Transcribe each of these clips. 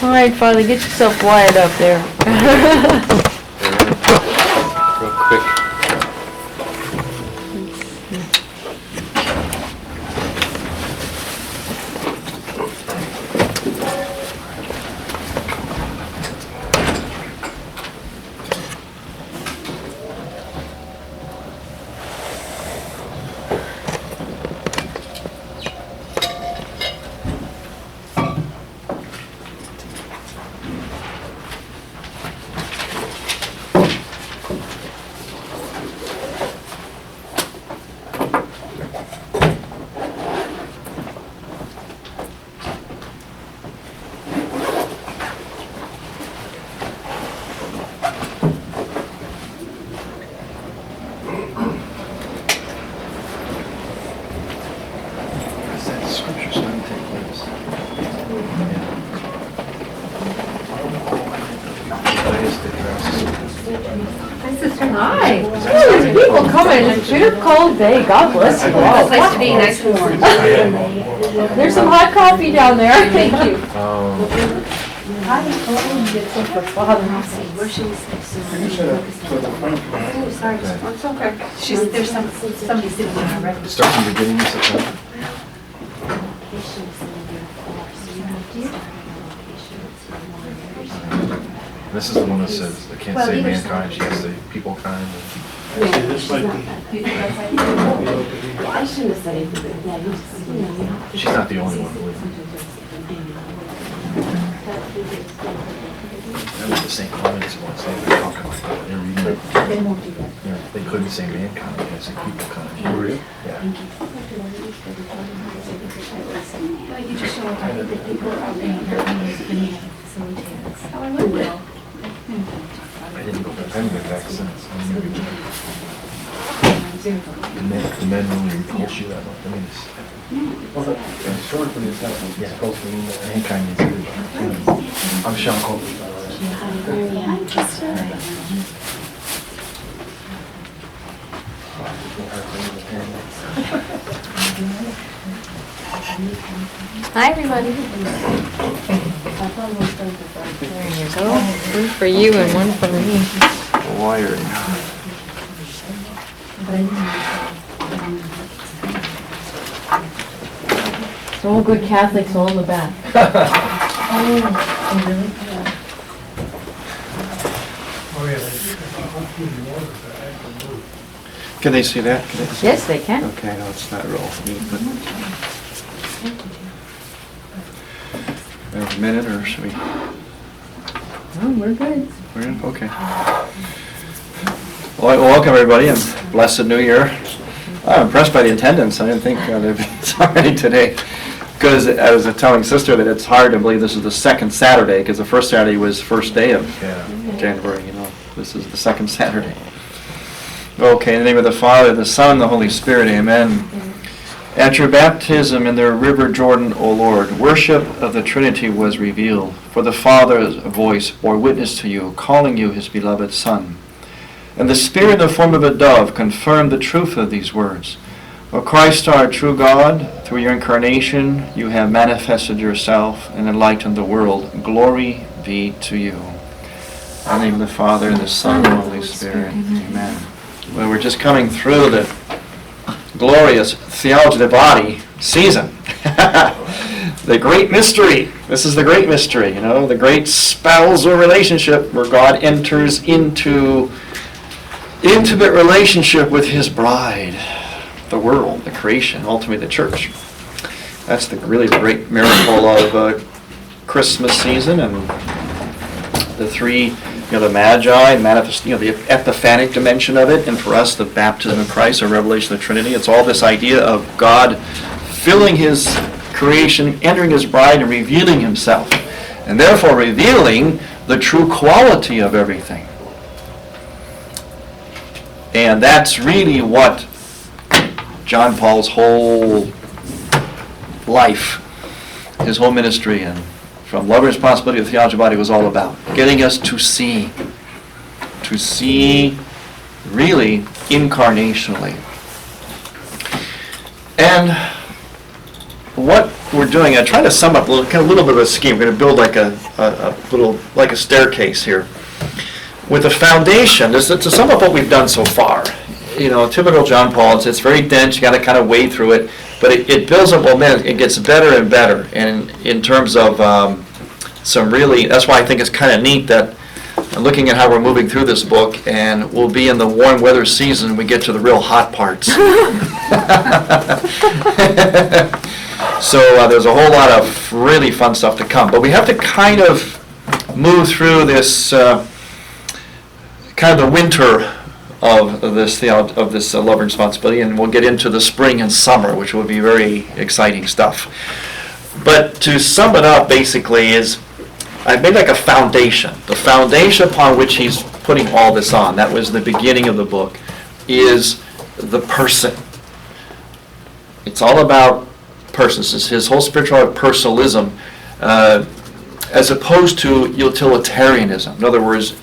All right, Father, get yourself wired up there. Real quick. Hi. There's people coming. It's a cold day. God bless you all. It's nice to be nice and warm. There's some hot coffee down there. Thank you. Oh, sorry. It's okay. There's somebody sitting on our record. Start from the beginning of September. This is the one that says, I can't say mankind, she has to say people kind. I shouldn't have said anything, but yeah, you just, She's not the only one, believe me. That was the St. Clements once, they were talking like that, they were reading it. They won't do that. You know, they couldn't say mankind, they had to say people kind. Oh, really? Yeah. But you just show up, I think that people are out there, facilitators. Oh, I will. I didn't go back, I haven't been back since. The men really repulse you that much, I mean, it's. Well, it's short for the assessment, it's supposed to mean that mankind is good. I'm Sean Colby. Hi, everybody. There you go. One for you and one for me. Wiring. It's all good Catholics all in the back. Can they see that? Can they see Yes, they can. Okay, no, it's not real neat, but. A minute, or should we? Oh, we're good. We're in? Okay. Well, welcome everybody, and blessed New Year. I'm impressed by the attendance. I didn't think there'd be so many today. Because I was telling Sister that it's hard to believe this is the second Saturday, because the first Saturday was first day of January, you know. This is the second Saturday. Okay, in the name of the Father, the Son, and the Holy Spirit, amen. At your baptism in the river Jordan, O Lord, worship of the Trinity was revealed, for the Father's voice bore witness to you, calling you his beloved Son. And the Spirit in the form of a dove confirmed the truth of these words. O Christ, our true God, through your incarnation, you have manifested yourself and enlightened the world. Glory be to you. In the name of the Father, and the Son, and the Holy Spirit. Amen. Well, we're just coming through the glorious theology of the body season. The great mystery. This is the great mystery, you know, the great spousal relationship where God enters into intimate relationship with his bride, the world, the creation, ultimately the church. That's really the great miracle of Christmas season, and the three, the Magi, manifest, the epiphanic dimension of it, and for us, the baptism of Christ, or revelation of the Trinity. It's all this idea of God filling his creation, entering his bride, and revealing himself, and therefore revealing the true quality of everything. And that's really what John Paul's whole life, his whole ministry, and from love and responsibility to theology of the body was all about. Getting us to see really incarnationally. And what we're doing, I try to sum up a little bit of a scheme. We're going to build like a little, like a staircase here. With a foundation, to sum up what we've done so far. Typical John Paul, it's very dense, you got to kind of wade through it, but it builds up momentum, it gets better and better. And in terms of that's why I think it's kind of neat that looking at how we're moving through this book, and we'll be in the warm weather season, we get to the real hot parts. So there's a whole lot of really fun stuff to come. But we have to kind of move through this kind of the winter of this love and responsibility, and we'll get into the spring and summer, which will be very exciting stuff. But to sum it up, basically, is I've made like a foundation. The foundation upon which he's putting all this on, that was the beginning of the book, is the person. It's all about persons. It's his whole spiritual personalism, as opposed to utilitarianism. In other words,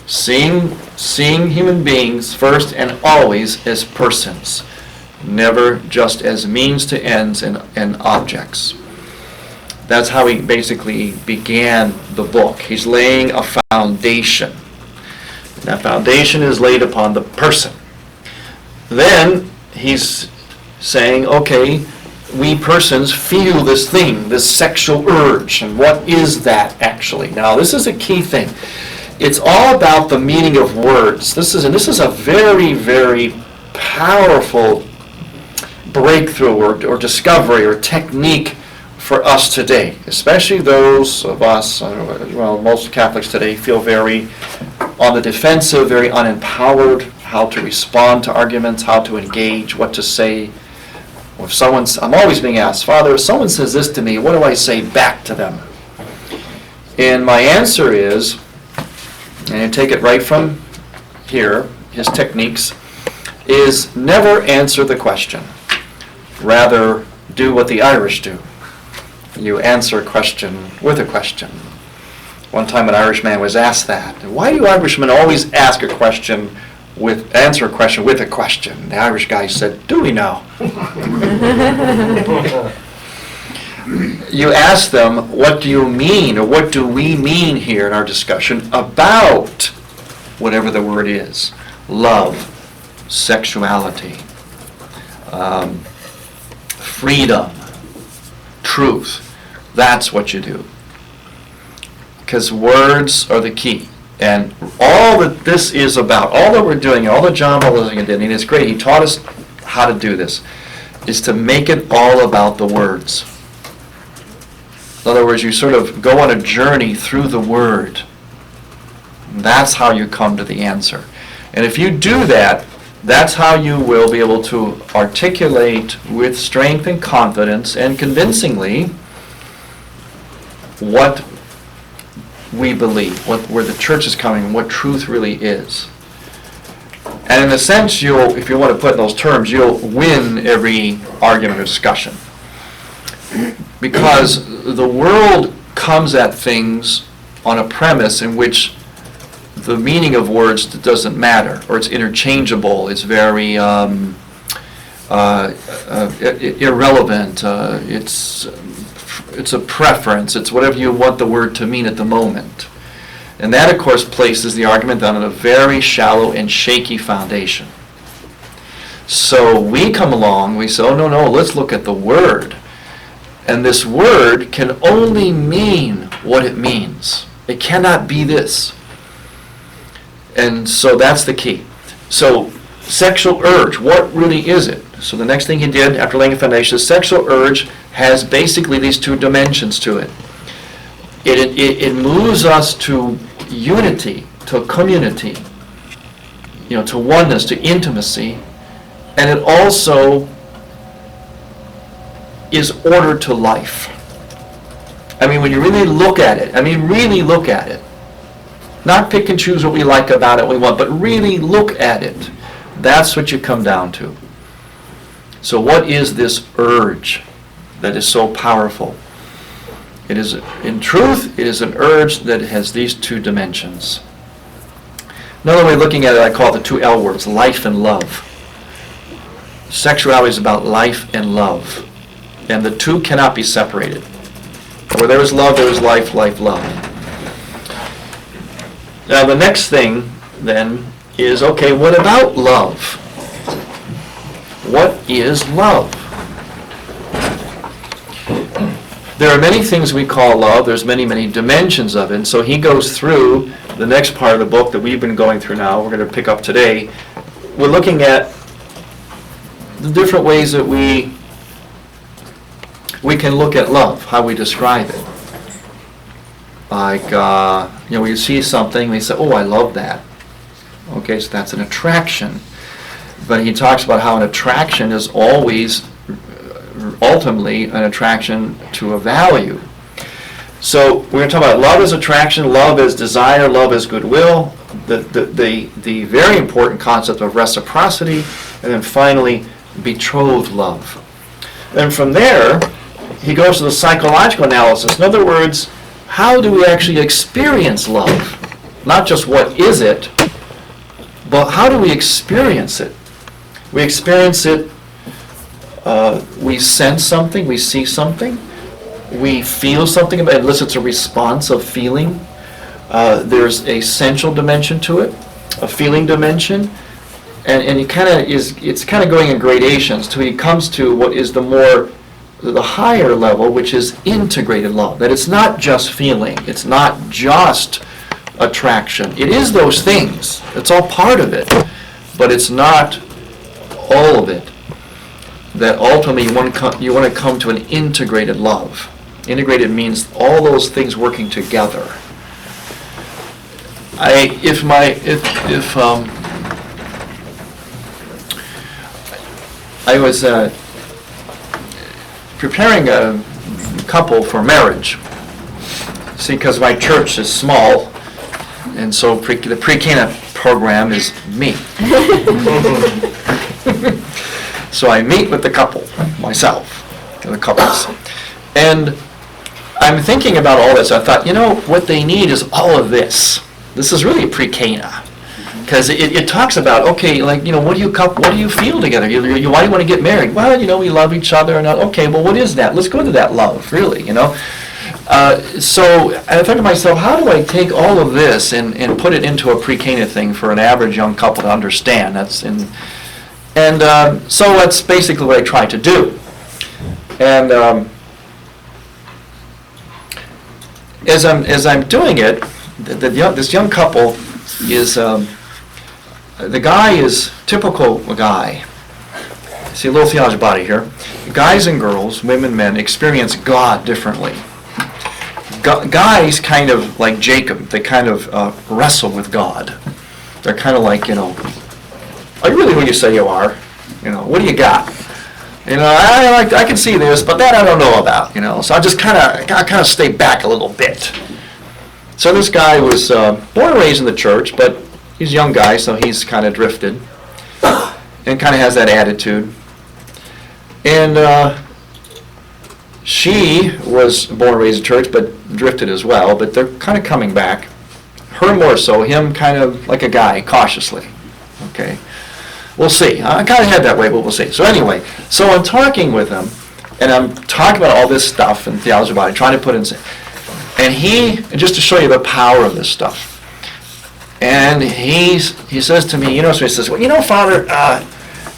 seeing human beings first and always as persons, never just as means to ends and objects. That's how he basically began the book. He's laying a foundation. That foundation is laid upon the person. Then he's saying, okay, we persons feel this thing, this sexual urge, and what is that actually? Now, this is a key thing. It's all about the meaning of words. This is a very, very powerful breakthrough or discovery or technique for us today, especially those of us, most Catholics today feel very on the defensive, very unempowered, how to respond to arguments, how to engage, what to say. I'm always being asked, Father, if someone says this to me, what do I say back to them? And my answer is, and I take it right from here, his techniques, is never answer the question. Rather, do what the Irish do. You answer a question with a question. One time an Irishman was asked that. Why do Irishmen always answer a question with a question? The Irish guy said, do we know? You ask them, what do you mean, or what do we mean here in our discussion about whatever the word is? Love, sexuality, freedom, truth. That's what you do. Because words are the key. And all that this is about, all that we're doing, all that John Paul did, and it's great, he taught us how to do this, is to make it all about the words. In other words, you sort of go on a journey through the Word. That's how you come to the answer. And if you do that, that's how you will be able to articulate with strength and confidence and convincingly what we believe, where the church is coming, and what truth really is. And in a sense, if you want to put in those terms, you'll win every argument or discussion. Because the world comes at things on a premise in which the meaning of words doesn't matter, or it's interchangeable, it's very irrelevant, it's a preference, it's whatever you want the word to mean at the moment. And that, of course, places the argument down on a very shallow and shaky foundation. So we come along, we say, oh, no, let's look at the word. And this word can only mean what it means. It cannot be this. And so that's the key. So sexual urge, what really is it? So the next thing he did after laying a foundation, sexual urge has basically these two dimensions to it. It moves us to unity, to community, to oneness, to intimacy, and it also is order to life. I mean, when you really look at it, not pick and choose what we like about it, what we want, but really look at it. That's what you come down to. So what is this urge that is so powerful? It is, in truth, it is an urge that has these two dimensions. Another way of looking at it, I call it the two L words, life and love. Sexuality is about life and love. And the two cannot be separated. Where there is love, there is life, life, love. Now the next thing then is, okay, what about love? What is love? There are many things we call love. There's many, many dimensions of it. And so he goes through the next part of the book that we've been going through now. We're going to pick up today. We're looking at the different ways that we can look at love, how we describe it. Like, we see something, we say, oh, I love that. Okay, so that's an attraction. But he talks about how an attraction is always, ultimately, an attraction to a value. So we're going to talk about love as attraction, love as desire, love as goodwill, the very important concept of reciprocity, and then finally, betrothed love. And from there, he goes to the psychological analysis. In other words, how do we actually experience love? Not just what is it, but how do we experience it? We experience it, we sense something, we see something, we feel something, unless it's a response of feeling. There's a sensual dimension to it, a feeling dimension, and it's kind of going in gradations till he comes to what is the higher level, which is integrated love. That it's not just feeling, it's not just attraction. It is those things. It's all part of it, but it's not all of it. That ultimately you want to come to an integrated love. Integrated means all those things working together. I was preparing a couple for marriage. See, because my church is small, and so the pre-Cana program is me. So I meet with the couple, myself, the couples. And I'm thinking about all this. I thought, what they need is all of this. This is really pre-Cana. Because it talks about, okay, like, what do you feel together? Why do you want to get married? Well, we love each other. And okay, well, what is that? Let's go to that love, really, So I thought to myself, how do I take all of this and put it into a pre-Cana thing for an average young couple to understand? So that's basically what I try to do. And as I'm doing it, this young couple is. The guy is typical guy. See, a little theology body here. Guys and girls, women, men, experience God differently. Guys kind of like Jacob. They kind of wrestle with God. They're kind of like, are you really who you say you are? What do you got? I can see this, but that I don't know about. So I just kind of stay back a little bit. So this guy was born and raised in the church, but he's a young guy, so he's kind of drifted and kind of has that attitude. And she was born and raised in church, but drifted as well, but they're kind of coming back. Her more so, him kind of like a guy, cautiously. Okay. We'll see. I kind of had that way, but we'll see. So anyway, so I'm talking with him, and I'm talking about all this stuff and theology about it, trying to put in, and just to show you the power of this stuff. And he says to me, so he says, well, Father,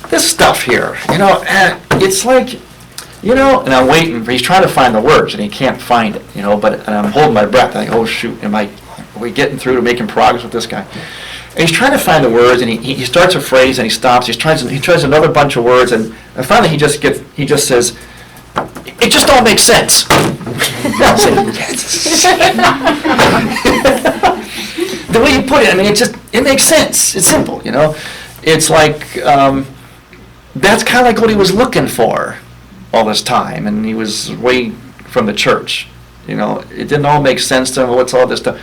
this stuff here, it's like, and I'm waiting, he's trying to find the words, and he can't find it, and I'm holding my breath. I think, oh, shoot, are we getting through to making progress with this guy? And he's trying to find the words, and he starts a phrase, and he stops, he tries another bunch of words, and finally he just says, it just all makes sense. I'll say, the way you put it, it makes sense. It's simple, It's like, that's kind of like what he was looking for all this time, and he was way from the church. It didn't all make sense to him. What's all this stuff?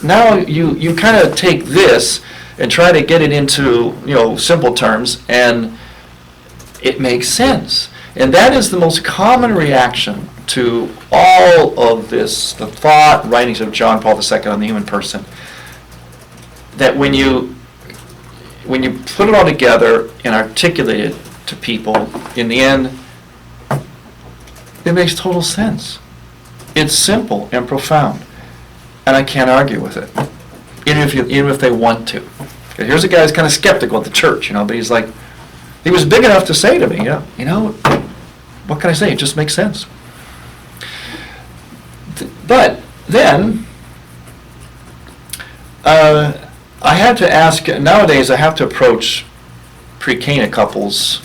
Now you kind of take this and try to get it into, simple terms, and it makes sense. And that is the most common reaction to all of this, the thought, writings of John Paul II on the human person. That when you put it all together and articulate it to people, in the end, It makes total sense. It's simple and profound, and I can't argue with it, even if they want to. Okay, here's a guy who's kind of skeptical at the church, but he's like, he was big enough to say to me, what can I say? It just makes sense. But then, I had to ask, nowadays I have to approach pre-Cana couples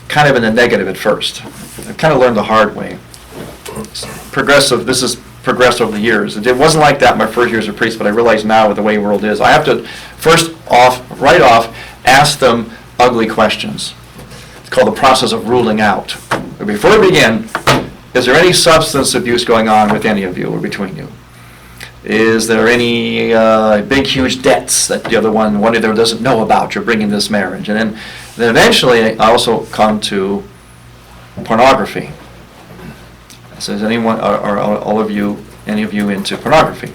kind of in the negative at first. I kind of learned the hard way. This is progressed over the years. It wasn't like that in my first year as a priest, but I realize now with the way the world is, I have to right off, ask them ugly questions. It's called the process of ruling out. But before we begin, is there any substance abuse going on with any of you or between you? Is there any big, huge debts that one of them doesn't know about? You're bringing this marriage. And then eventually I also come to pornography. So is anyone, are all of you, any of you into pornography?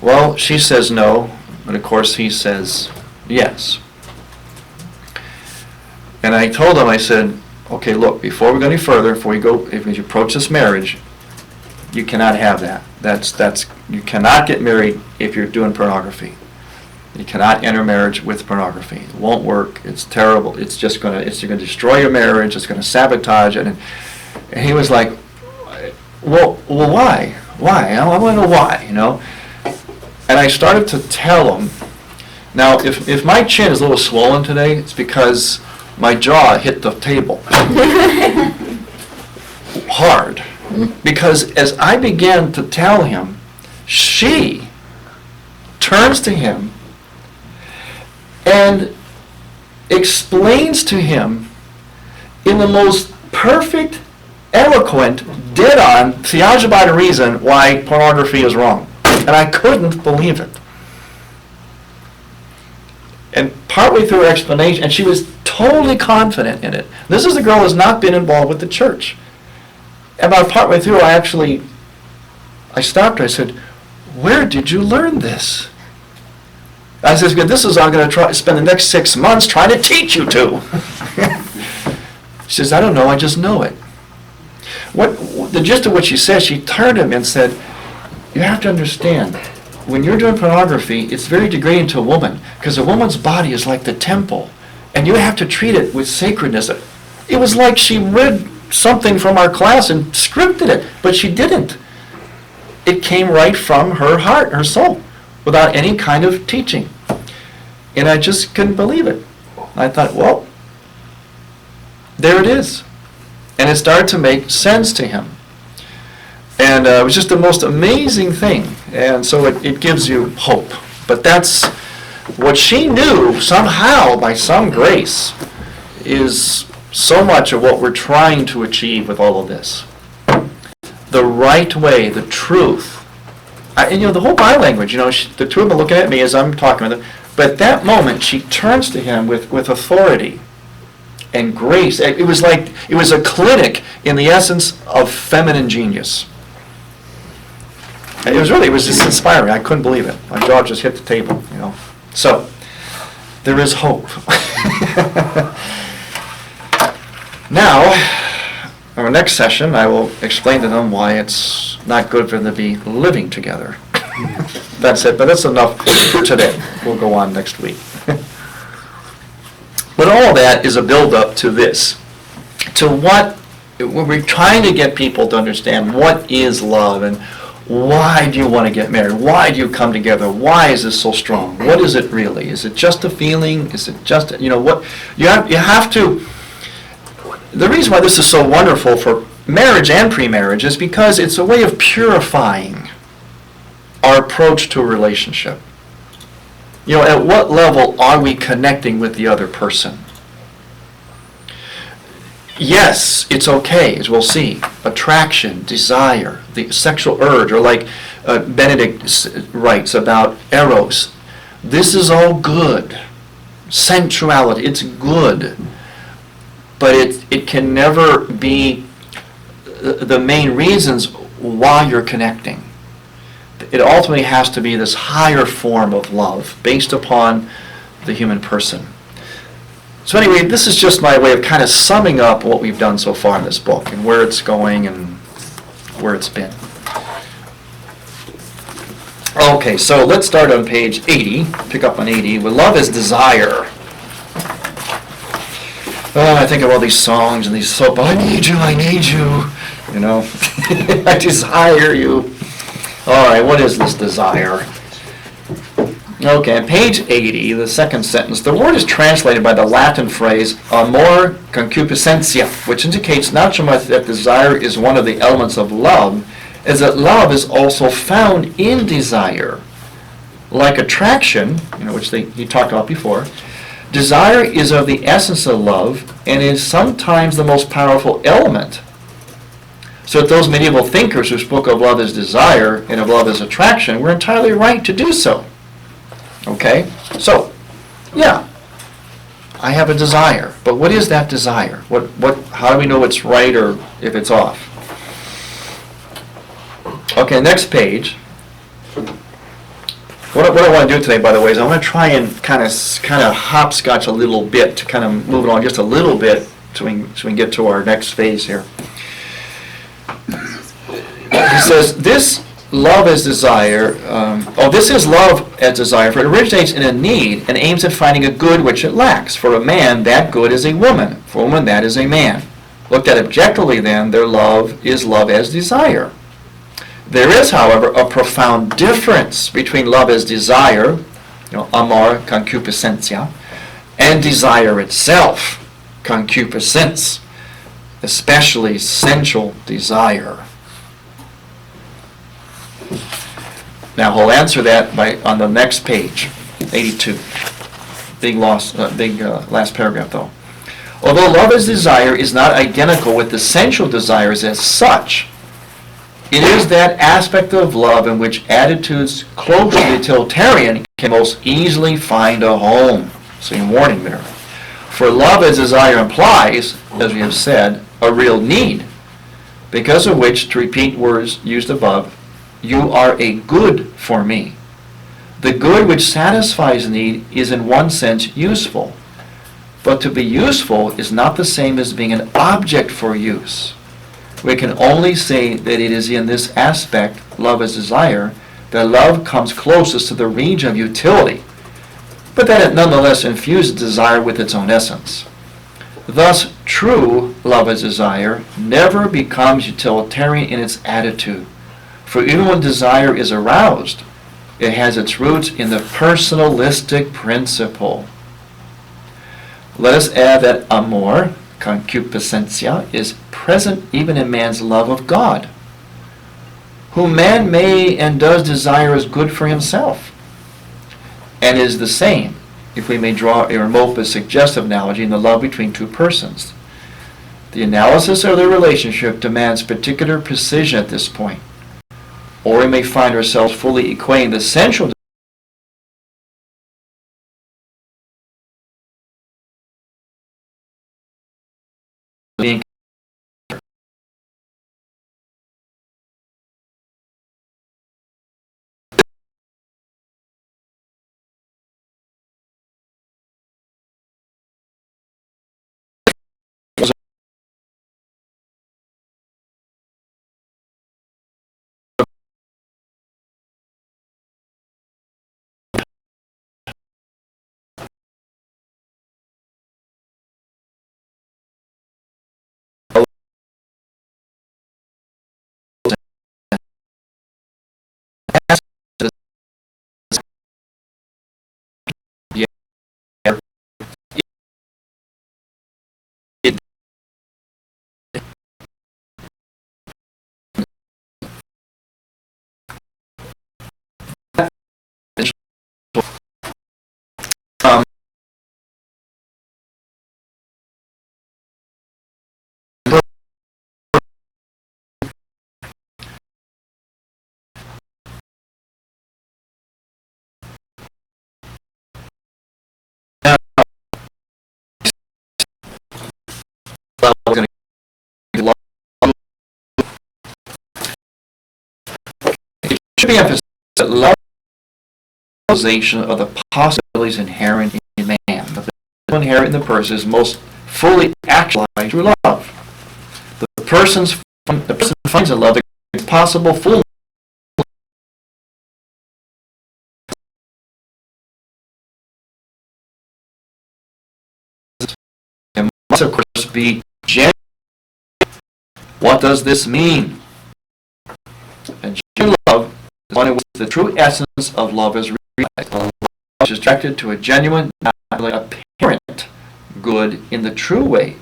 Well, she says no, but of course he says yes. And I told him, I said, okay, look, before we go any further, if you approach this marriage, you cannot have that. You cannot get married if you're doing pornography. You cannot enter marriage with pornography. It won't work. It's terrible. It's going to destroy your marriage. It's going to sabotage it. And he was like, well, why? Why? I want to know why, And I started to tell him. Now, if my chin is a little swollen today, it's because my jaw hit the table hard. Because as I began to tell him, she turns to him and explains to him in the most perfect, eloquent, dead-on, theological reason why pornography is wrong. And I couldn't believe it. And partway through her explanation, and she was totally confident in it. This is a girl who has not been involved with the church. About partway through, I stopped her. I said, where did you learn this? I said, this is I'm going to spend the next 6 months trying to teach you to. She says, I don't know, I just know it. The gist of what she said, she turned to him and said, you have to understand, when you're doing pornography, it's very degrading to a woman, because a woman's body is like the temple, and you have to treat it with sacredness. It was like she read something from our class and scripted it, but she didn't. It came right from her heart, her soul, without any kind of teaching. And I just couldn't believe it. I thought, well, there it is. And it started to make sense to him. And it was just the most amazing thing. And so it gives you hope. But that's what she knew somehow, by some grace, is so much of what we're trying to achieve with all of this. The right way, the truth. The whole body language, the two of them are looking at me as I'm talking with them. But at that moment, she turns to him with authority and grace. It was a clinic in the essence of feminine genius. It was just inspiring. I couldn't believe it. My jaw just hit the table, So, there is hope. Now, our next session, I will explain to them why it's not good for them to be living together. That's it, but that's enough for today. We'll go on next week. But all that is a build-up to this, to what we're trying to get people to understand what is love and why do you want to get married? Why do you come together? Why is this so strong? What is it really? Is it just a feeling? Is it just, what? You have to. The reason why this is so wonderful for marriage and pre-marriage is because it's a way of purifying our approach to a relationship. At what level are we connecting with the other person? Yes, it's okay, as we'll see. Attraction, desire, the sexual urge, or like Benedict writes about eros. This is all good. Sensuality, it's good. But it can never be the main reasons why you're connecting. It ultimately has to be this higher form of love based upon the human person. So anyway, this is just my way of kind of summing up what we've done so far in this book and where it's going and where it's been. Okay, so let's start on page 80, pick up on 80, with love is desire. Oh, I think of all these songs and these soap, I need you, you know, I desire you. All right, what is this desire? Okay, on page 80, the second sentence, the word is translated by the Latin phrase amor concupiscentia, which indicates not so much that desire is one of the elements of love, as that love is also found in desire. Like attraction, which he talked about before, desire is of the essence of love and is sometimes the most powerful element. So that those medieval thinkers who spoke of love as desire and of love as attraction were entirely right to do so. Okay? So, yeah, I have a desire, but what is that desire? How do we know it's right or if it's off? Okay, next page. What I want to do today, by the way, is I want to try and kind of hopscotch a little bit to kind of move along just a little bit so we can get to our next phase here. He says, this love as desire, this is love as desire, for it originates in a need and aims at finding a good which it lacks. For a man, that good is a woman. For a woman, that is a man. Looked at objectively, then, their love is love as desire. There is, however, a profound difference between love as desire, amor concupiscentia, and desire itself, concupiscence, especially sensual desire. Now he'll answer that on the next page, 82. Big last paragraph though. Although love as desire is not identical with the sensual desires as such, it is that aspect of love in which attitudes close to the utilitarian can most easily find a home. Same warning there. For love as desire implies, as we have said, a real need, because of which, to repeat words used above, you are a good for me. The good which satisfies need is in one sense useful, but to be useful is not the same as being an object for use. We can only say that it is in this aspect, love as desire, that love comes closest to the region of utility, but that it nonetheless infuses desire with its own essence. Thus, true love as desire never becomes utilitarian in its attitude, for even when desire is aroused, it has its roots in the personalistic principle. Let us add that amor, concupiscencia, is present even in man's love of God, whom man may and does desire as good for himself, and is the same, if we may draw a remote but suggestive analogy, in the love between two persons. The analysis of their relationship demands particular precision at this point, or we may find ourselves fully equating the sensual being should be emphasized that love is the realization of the possibilities inherent in man, the inherent in the person is most fully actualized through love. The person finds in love the possible full and must of course be genuine. What does this mean? And genuine love is one in which the true essence of love is realized. Love is directed to a genuine, not merely apparent good in the true way.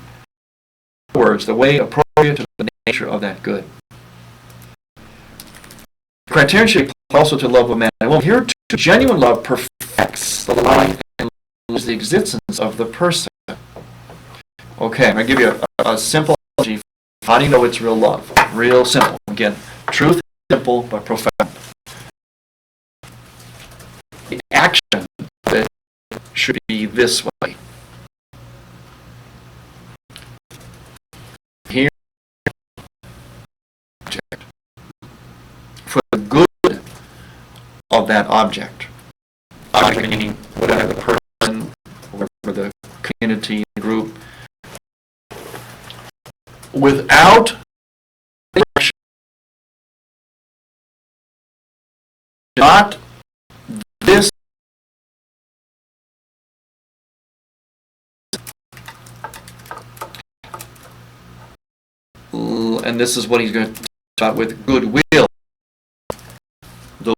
In other words, the way appropriate to the nature of that good. The criterion should apply also to love of man and woman. Here, too, genuine love perfects the life and lives the existence of the person. Okay, I'm going to give you a simple analogy. How do you know it's real love? Real simple. Again, truth is simple but profound. The action that should be this way. Here, object. For the good of that object. Object meaning whatever the person, or the community, the group. Without the action, not this. And this is what he's going to start with: goodwill. The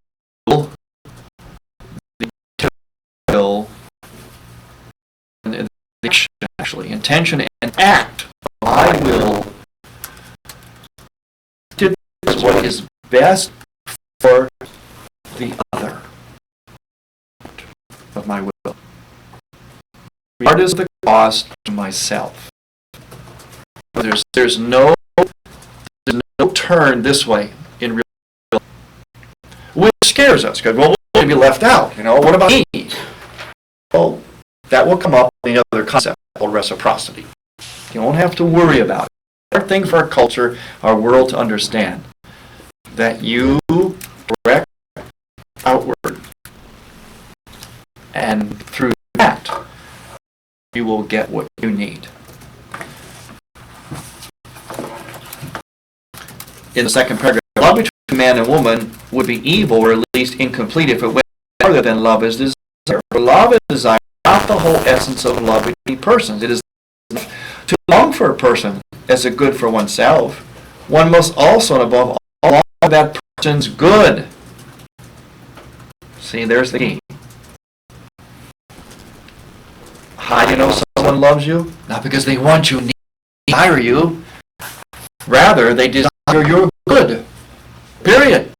will, and the action, actually, intention and act. I will do what is best for the other of my will, regardless of the cost to myself. There's no turn this way in real life, which scares us. Because well, we'll be left out. What about me? Well, that will come up in the other concept called reciprocity. You don't have to worry about it. It's a hard thing for our culture, our world to understand. That you direct outward. And through that, you will get what you need. In the second paragraph, love between man and woman would be evil, or at least incomplete, if it went farther than love is desire. For love is desire, not the whole essence of love between persons. It is to long for a person as a good for oneself. One must also, and above all, long for that person's good. See, there's the key. How do you know someone loves you? Not because they want you, desire you. Rather, they desire your good. Period.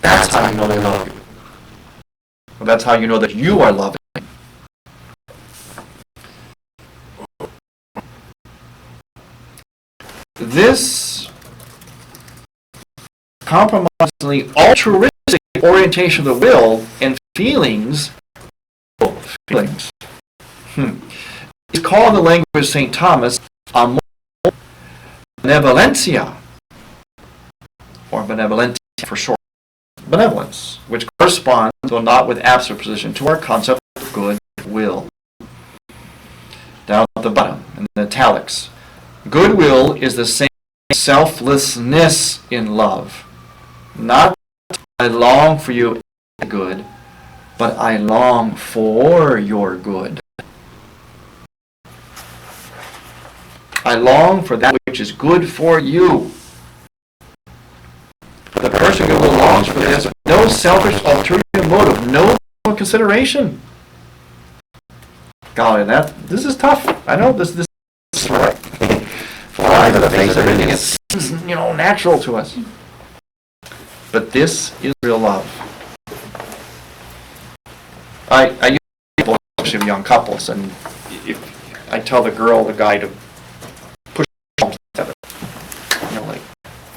That's how you know they love you. Well, that's how you know that you are loving. This compromisingly altruistic orientation of the will and feelings is called in the language of St. Thomas amor benevolentia, or benevolentia for short, benevolence, which corresponds, though not with absolute precision, to our concept of good will. Down at the bottom, in the italics, goodwill is the same selflessness in love. Not I long for you good, but I long for your good. I long for that which is good for you. The person who longs for this, no selfish ulterior motive, no consideration. Golly, this is tough. I know this is right. Fly to the face of everything. It seems, natural to us. But this is real love. I use people, especially young couples, and if I tell the guy to push together, like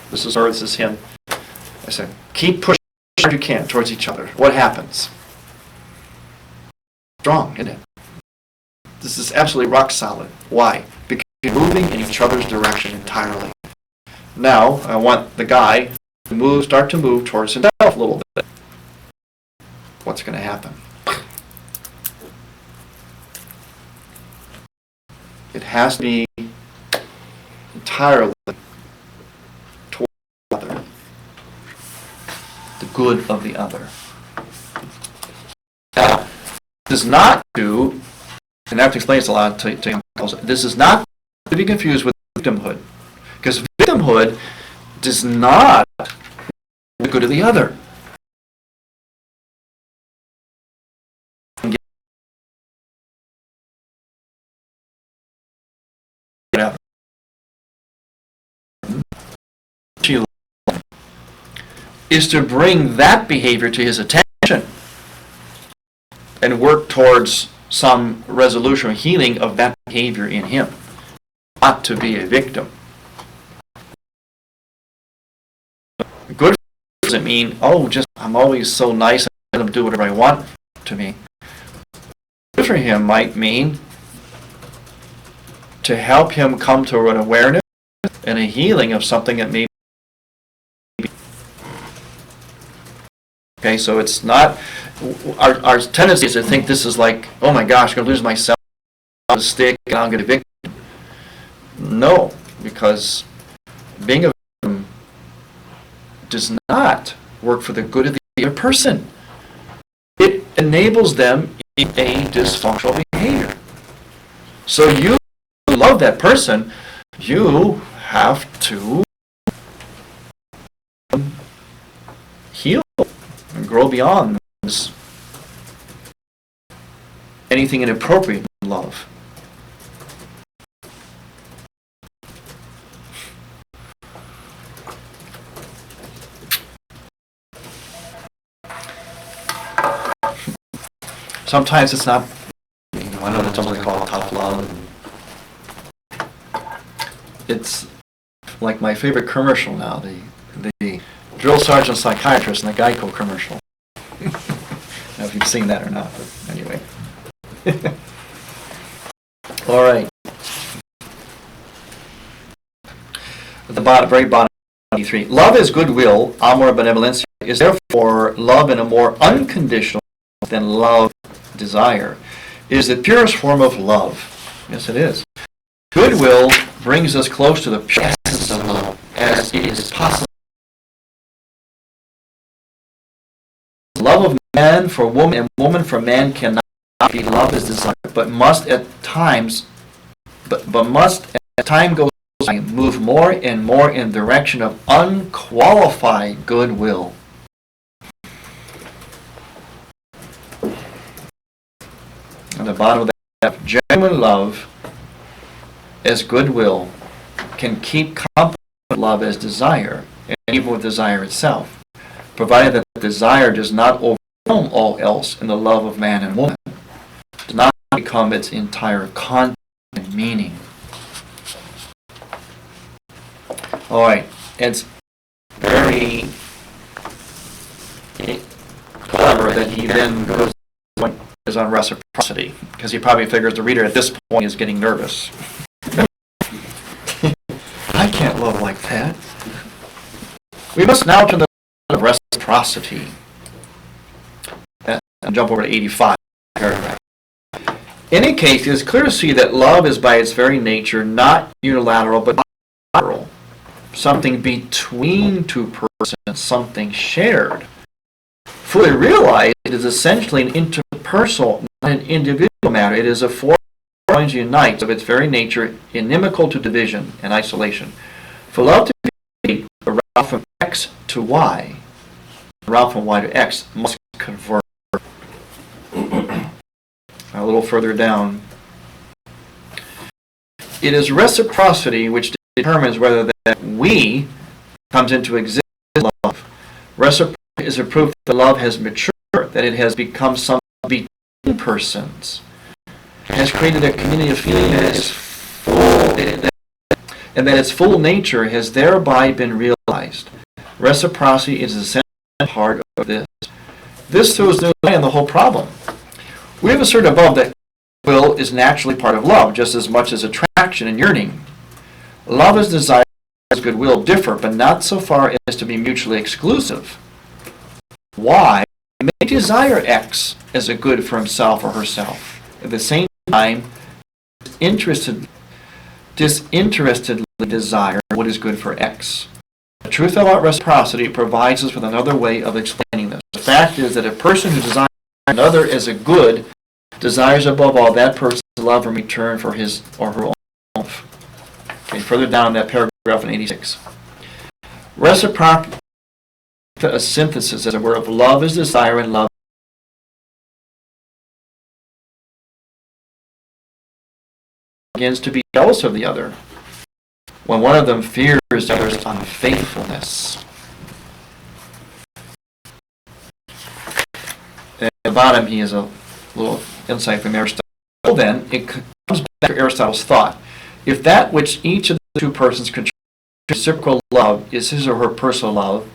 this is her, this is him. I said, keep pushing as hard as you can towards each other. What happens? Strong, isn't it? This is absolutely rock solid. Why? Because you're moving in each other's direction entirely. Now, I want the guy to start to move towards himself a little bit. What's going to happen? It has to be entirely toward the other, the good of the other. Now, this is not to, and I have to explain this a lot to young girls, this is not to be confused with victimhood. Because victimhood does not the good of the other. Is to bring that behavior to his attention and work towards some resolution or healing of that behavior in him, not to be a victim. Good doesn't mean, oh, just I'm always so nice, I let him do whatever I want to me. Good for him might mean to help him come to an awareness and a healing of something that may be. Okay, so it's not, our tendency is to think this is like, oh my gosh, I'm going to lose myself, I'm going to stick, and I'm going to be victim. No, because being a victim does not work for the good of the other person. It enables them in a dysfunctional behavior. So you love that person, you have to heal and grow beyond this. Anything inappropriate in love. Sometimes it's not, I know that's something called tough love. It's like my favorite commercial now, the drill sergeant psychiatrist in the Geico commercial. I don't know if you've seen that or not, but anyway. All right. At the bottom, very bottom, 23. Love is goodwill, amor benevolencia, is therefore love in a more unconditional than love desire. It is the purest form of love. Yes, it is. Goodwill brings us close to the pure essence of love, as it is possible. Love of man for woman and woman for man cannot be love as desire, but must at times, but must as time goes by move more and more in the direction of unqualified goodwill. On the bottom of that, genuine love as goodwill can keep company with love as desire, and even with desire itself, provided that the desire does not overwhelm all else in the love of man and woman, does not become its entire content and meaning. All right, it's very clever that he then goes is on reciprocity, because he probably figures the reader at this point is getting nervous. I can't love like that. We must now turn to the reciprocity. And jump over to 85 paragraph. In any case, it is clear to see that love is by its very nature not unilateral but bilateral. Something between two persons, something shared. Fully realized, it is essentially an interpersonal, not an individual matter. It is a force that joins and unites of its very nature, inimical to division and isolation. For love to be a route from X to Y, a route from Y to X must converge. A little further down. It is reciprocity which determines whether that we comes into existence in love. Reciprocity is a proof that love has matured, that it has become something between persons, has created a community of feeling that is full, and that its full nature has thereby been realized. Reciprocity is the essential part of this. This throws new light on the whole problem. We have asserted above that will is naturally part of love, just as much as attraction and yearning. Love as desire and goodwill differ, but not so far as to be mutually exclusive. Y may desire X as a good for himself or herself. At the same time, interested disinterestedly desire what is good for X. The truth about reciprocity provides us with another way of explaining this. The fact is that a person who desires another as a good desires above all that person's love in return for his or her own love. Okay, further down in that paragraph in 86. Reciprocity, a synthesis, as it were, of love is desire and love begins to be jealous of the other when one of them fears the other's unfaithfulness. At the bottom, he has a little insight from Aristotle. Then, it comes back to Aristotle's thought. If that which each of the two persons contributes to reciprocal love is his or her personal love,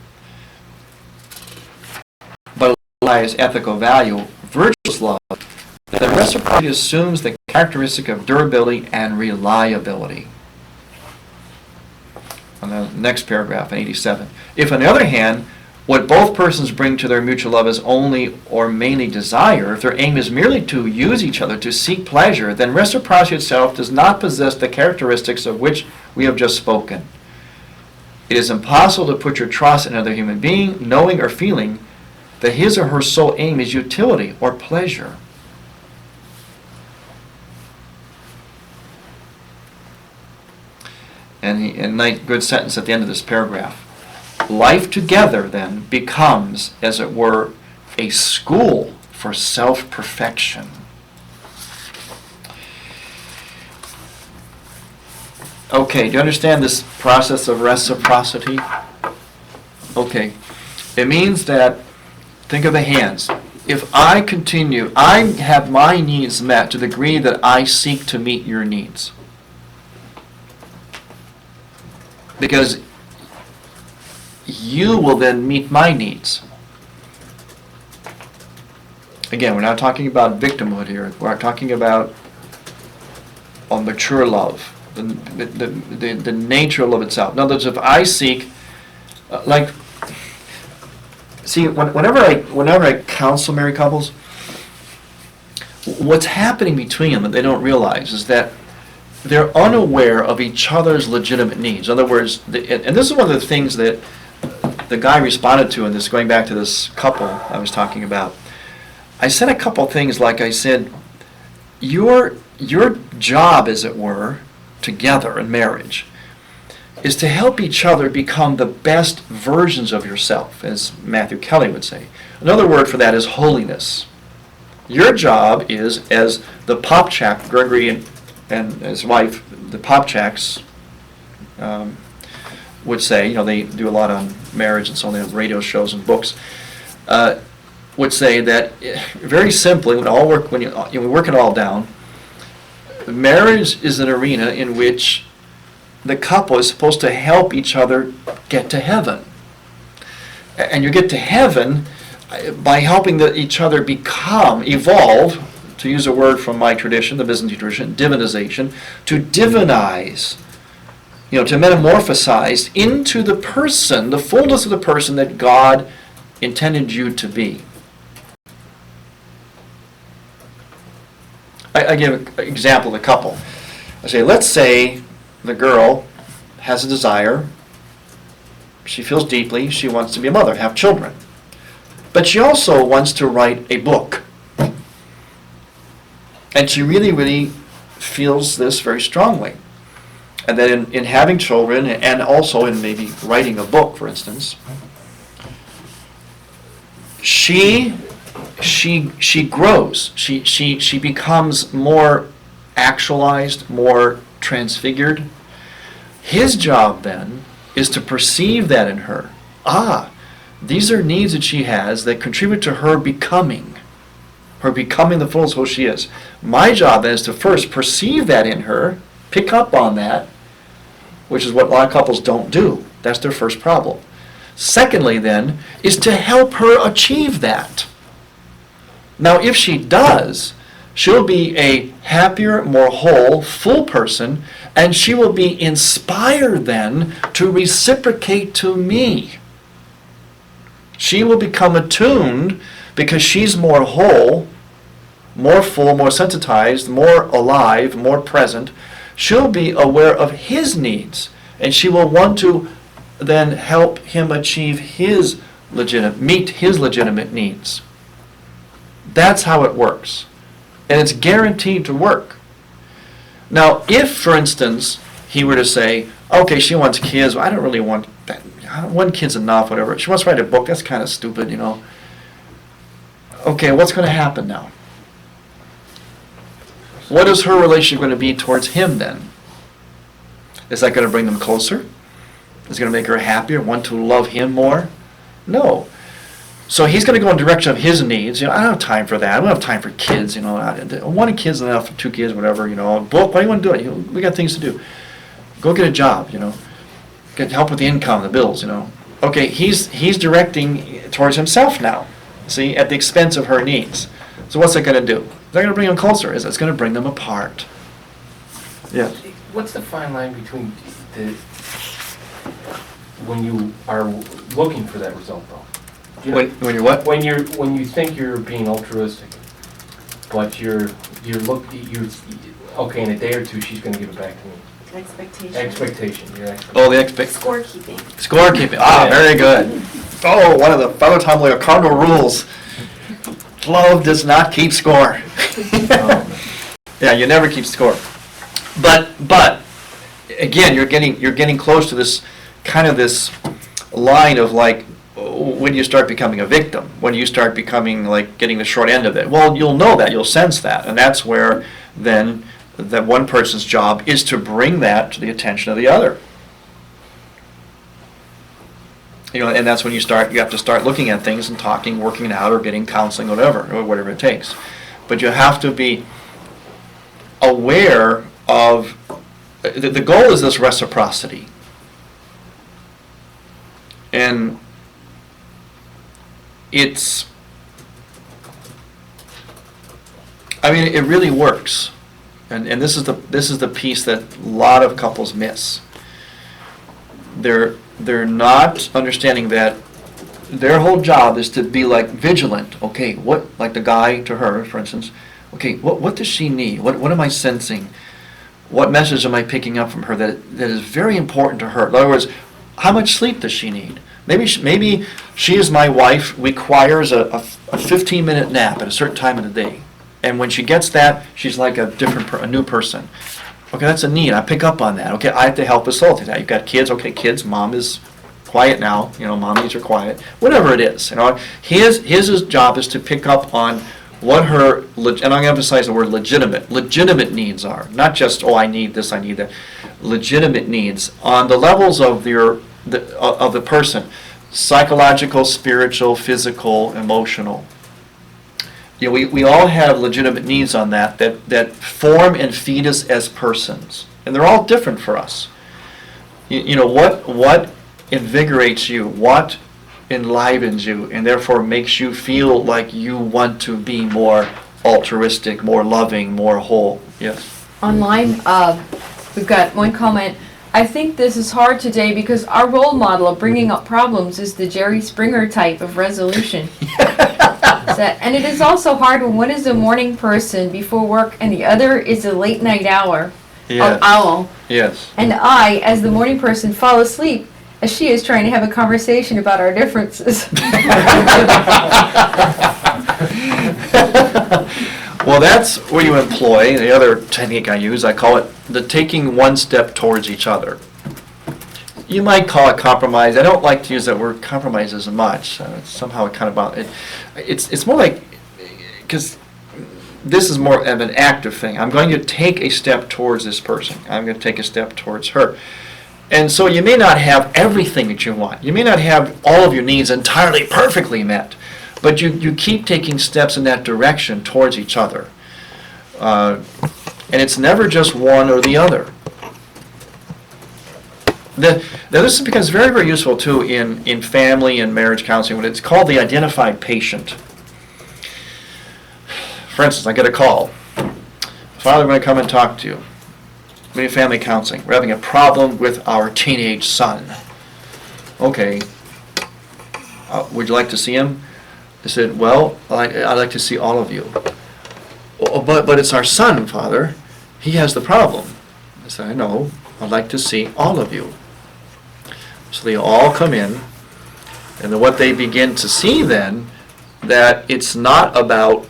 but lies ethical value, virtuous love, then reciprocity assumes the characteristic of durability and reliability. On the next paragraph, in 87. If, on the other hand, what both persons bring to their mutual love is only or mainly desire, if their aim is merely to use each other, to seek pleasure, then reciprocity itself does not possess the characteristics of which we have just spoken. It is impossible to put your trust in another human being, knowing or feeling that his or her sole aim is utility or pleasure. And a nice good sentence at the end of this paragraph. Life together, then, becomes, as it were, a school for self-perfection. Okay, do you understand this process of reciprocity? Okay. It means that, think of the hands. If I continue, I have my needs met to the degree that I seek to meet your needs. Because you will then meet my needs. Again, we're not talking about victimhood here. We're talking about a mature love, the nature of love itself. In other words, if I seek, whenever I counsel married couples, what's happening between them that they don't realize is that they're unaware of each other's legitimate needs. In other words, and this is one of the things that the guy responded to in this, going back to this couple I was talking about. I said a couple things like I said, your job, as it were, together in marriage, is to help each other become the best versions of yourself, as Matthew Kelly would say. Another word for that is holiness. Your job is, as the Popchak, Gregory and his wife, the Popchaks, would say, they do a lot on marriage and so on, they have radio shows and books, would say that very simply, when you work it all down, marriage is an arena in which the couple is supposed to help each other get to heaven. And you get to heaven by helping each other evolve, to use a word from my tradition, the Byzantine tradition, divinization, to divinize, to metamorphosize into the person, the fullness of the person that God intended you to be. I give an example of a couple. I say, let's say the girl has a desire, she feels deeply, she wants to be a mother, have children. But she also wants to write a book. And she really, really feels this very strongly. And then in having children, and also in maybe writing a book, for instance, she grows. She becomes more actualized, more transfigured. His job then is to perceive that in her. These are needs that she has that contribute to her becoming the fullness of who she is. My job then is to first perceive that in her, pick up on that, which is what a lot of couples don't do. That's their first problem. Secondly then, is to help her achieve that. Now if she does, she'll be a happier, more whole, full person, and she will be inspired then to reciprocate to me. She will become attuned because she's more whole, more full, more sensitized, more alive, more present. She'll be aware of his needs, and she will want to then help him achieve meet his legitimate needs. That's how it works. And it's guaranteed to work. Now, if, for instance, he were to say, okay, she wants kids, I don't really want that. One kid's enough, whatever. She wants to write a book, that's kind of stupid, you know. Okay, what's going to happen now? What is her relationship going to be towards him then? Is that going to bring them closer? Is it going to make her happier, want to love him more? No. So he's going to go in the direction of his needs. You know, I don't have time for that. I don't have time for kids. You know, one kid's enough, 2 kids, whatever. You know, book. Why do you want to do it? You know, we got things to do. Go get a job. You know, get help with the income, the bills. You know. Okay, he's directing towards himself now. See, at the expense of her needs. So what's that going to do? Is that going to bring them closer? Is it's going to bring them apart? Yeah. What's the fine line between when you are looking for that result, though? You know, When you're what? When you think you're being altruistic, but you're okay, in a day or two she's going to give it back to me. Expectation. Oh, the Scorekeeping. Scorekeeping. Ah, very good. Oh, one of the fellow Tom Loya cardinal rules. Love does not keep score. Yeah, you never keep score. But again, you're getting close to this kind of this line of like when you start becoming a victim, when you start becoming like getting the short end of it. Well, you'll know that, you'll sense that, and that's where then that one person's job is to bring that to the attention of the other. You know, and that's when you have to start looking at things and talking, working it out, or getting counseling, whatever it takes. But you have to be aware of, the goal is this reciprocity. And it really works. And this is the piece that a lot of couples miss. They're not understanding that their whole job is to be like vigilant. Okay, what, like the guy to her, for instance, okay, what does she need? What am I sensing? What message am I picking up from her that is very important to her? In other words, how much sleep does she need? Maybe she as my wife requires a 15-minute nap at a certain time of the day. And when she gets that, she's like a new person. Okay, that's a need. I pick up on that. Okay, I have to help facilitate that. You've got kids. Okay, kids, mom is quiet now. You know, mom needs her quiet. Whatever it is. You know, his job is to pick up on what her, and I'm going to emphasize the word legitimate needs are. Not just, oh, I need this, I need that. Legitimate needs on the levels of the person. Psychological, spiritual, physical, emotional. You know, we all have legitimate needs on that form and feed us as persons. And they're all different for us. You know, what invigorates you, what enlivens you, and therefore makes you feel like you want to be more altruistic, more loving, more whole. Yes? Online, we've got one comment. I think this is hard today because our role model of bringing up problems is the Jerry Springer type of resolution. And it is also hard when one is a morning person before work and the other is a late night owl. Yes. And I, as the morning person, fall asleep as she is trying to have a conversation about our differences. Well, that's where you employ the other technique I use. I call it the taking one step towards each other. You might call it compromise. I don't like to use that word compromise as much. Somehow it kind of about it. It's more like, because this is more of an active thing. I'm going to take a step towards this person. I'm going to take a step towards her. And so you may not have everything that you want. You may not have all of your needs entirely perfectly met. But you keep taking steps in that direction towards each other. And it's never just one or the other. Now this becomes very, very useful too in family and marriage counseling when it's called the identified patient. For instance, I get a call. Father, I'm going to come and talk to you. We need family counseling. We're having a problem with our teenage son. Okay. Would you like to see him? I said, well, I'd like to see all of you. Oh, but it's our son, Father. He has the problem. I said, I know, I'd like to see all of you. So they all come in, and then what they begin to see then, that it's not about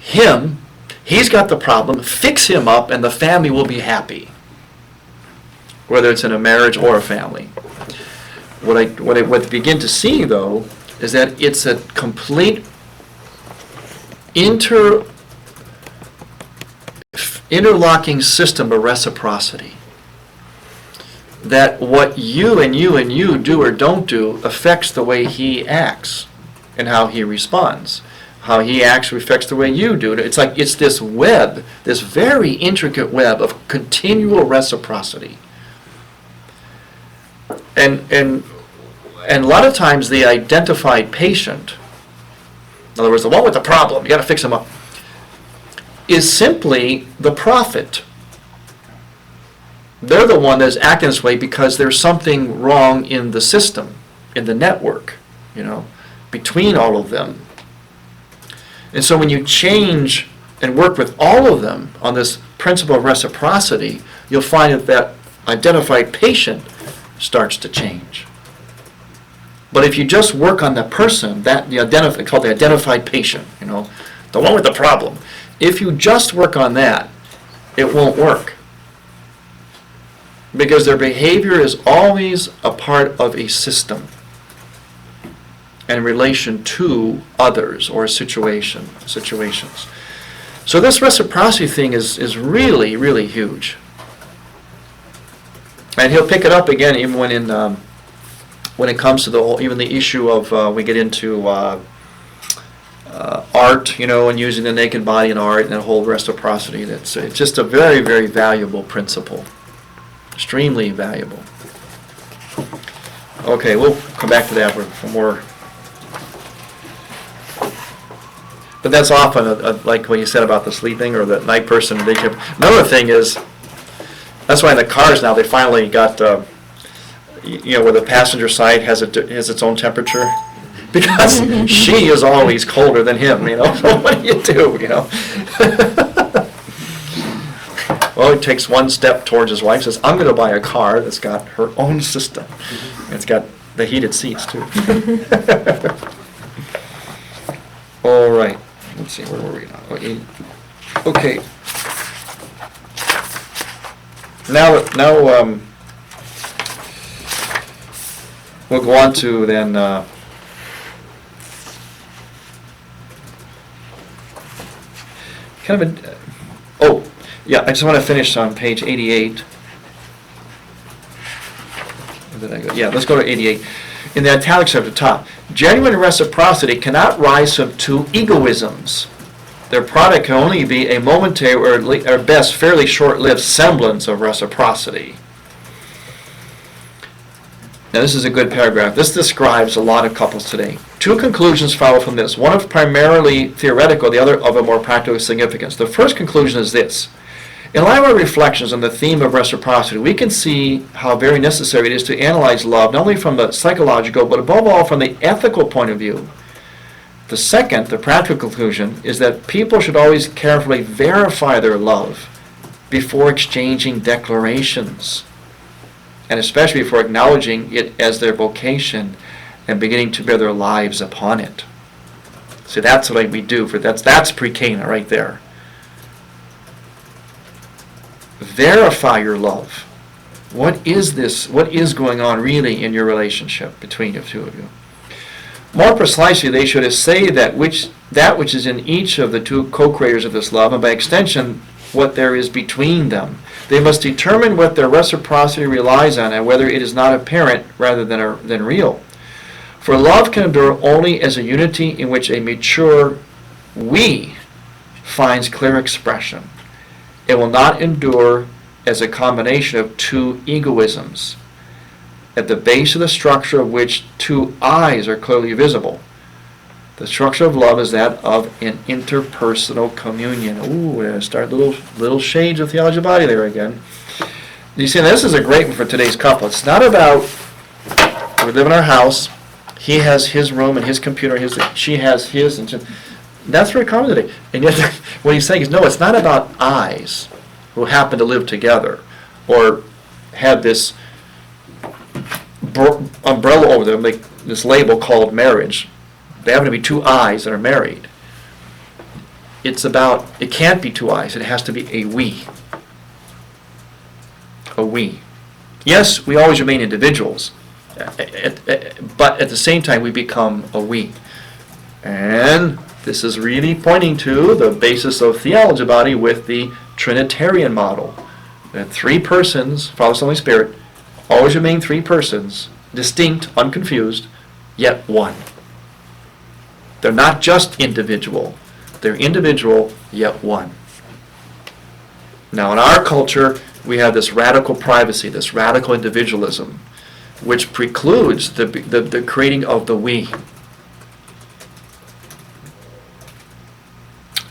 him, he's got the problem, fix him up, and the family will be happy. Whether it's in a marriage or a family. What they begin to see, though, is that it's a complete interlocking system of reciprocity. That what you and you and you do or don't do affects the way he acts and how he responds. How he acts affects the way you do. It's like it's this web, this very intricate web of continual reciprocity. And a lot of times the identified patient, in other words, the one with the problem, you got to fix him up, is simply the prophet. They're the one that's acting this way because there's something wrong in the system, in the network, between all of them. And so when you change and work with all of them on this principle of reciprocity, you'll find that that identified patient starts to change. But if you just work on the person, called the identified patient, the one with the problem, if you just work on that, it won't work. Because their behavior is always a part of a system in relation to others or situations. So this reciprocity thing is really, really huge. And he'll pick it up again even when it comes to even the issue of we get into art, and using the naked body in art and the whole reciprocity. It's just a very, very valuable principle. Extremely valuable. Okay, we'll come back to that for more. But that's often, like what you said about the sleeping or the night person. Another thing is, that's why in the cars now they finally got, where the passenger side has its own temperature. Because she is always colder than him, So what do you do, Well, he takes one step towards his wife, says, I'm going to buy a car that's got her own system. It's got the heated seats, too. All right. Let's see, where were we now? Okay. Now, we'll go on to then, I just want to finish on page 88. Where did I go? Yeah, let's go to 88. In the italics at the top, genuine reciprocity cannot rise from two egoisms. Their product can only be a momentary or at best fairly short-lived semblance of reciprocity. Now this is a good paragraph. This describes a lot of couples today. Two conclusions follow from this. One of primarily theoretical, the other of a more practical significance. The first conclusion is this. In light of our reflections on the theme of reciprocity, we can see how very necessary it is to analyze love, not only from the psychological, but above all from the ethical point of view. The second, the practical conclusion, is that people should always carefully verify their love before exchanging declarations, and especially before acknowledging it as their vocation and beginning to bear their lives upon it. See, that's what we do. That's pre-Cana right there. Verify your love. What is this? What is going on really in your relationship between the two of you? More precisely, they should say that which is in each of the two co-creators of this love, and by extension, what there is between them. They must determine what their reciprocity relies on and whether it is not apparent rather than real. For love can endure only as a unity in which a mature we finds clear expression. It will not endure as a combination of two egoisms, at the base of the structure of which two I's are clearly visible. The structure of love is that of an interpersonal communion. Ooh, start little shades of theology of the body there again. You see, this is a great one for today's couple. It's not about, we live in our house, he has his room and his computer, she has his, and that's very common today. And yet, what he's saying is, no, it's not about I's. who happen to live together or have this umbrella over them, like this label called marriage. They happen to be two I's that are married. It can't be two I's, it has to be a we. A we. Yes, we always remain individuals, but at the same time we become a we. And this is really pointing to the basis of theology body with the Trinitarian model. That three persons, Father, Son, Holy Spirit, always remain three persons, distinct, unconfused, yet one. They're not just individual. They're individual, yet one. Now in our culture, we have this radical privacy, this radical individualism, which precludes the creating of the we.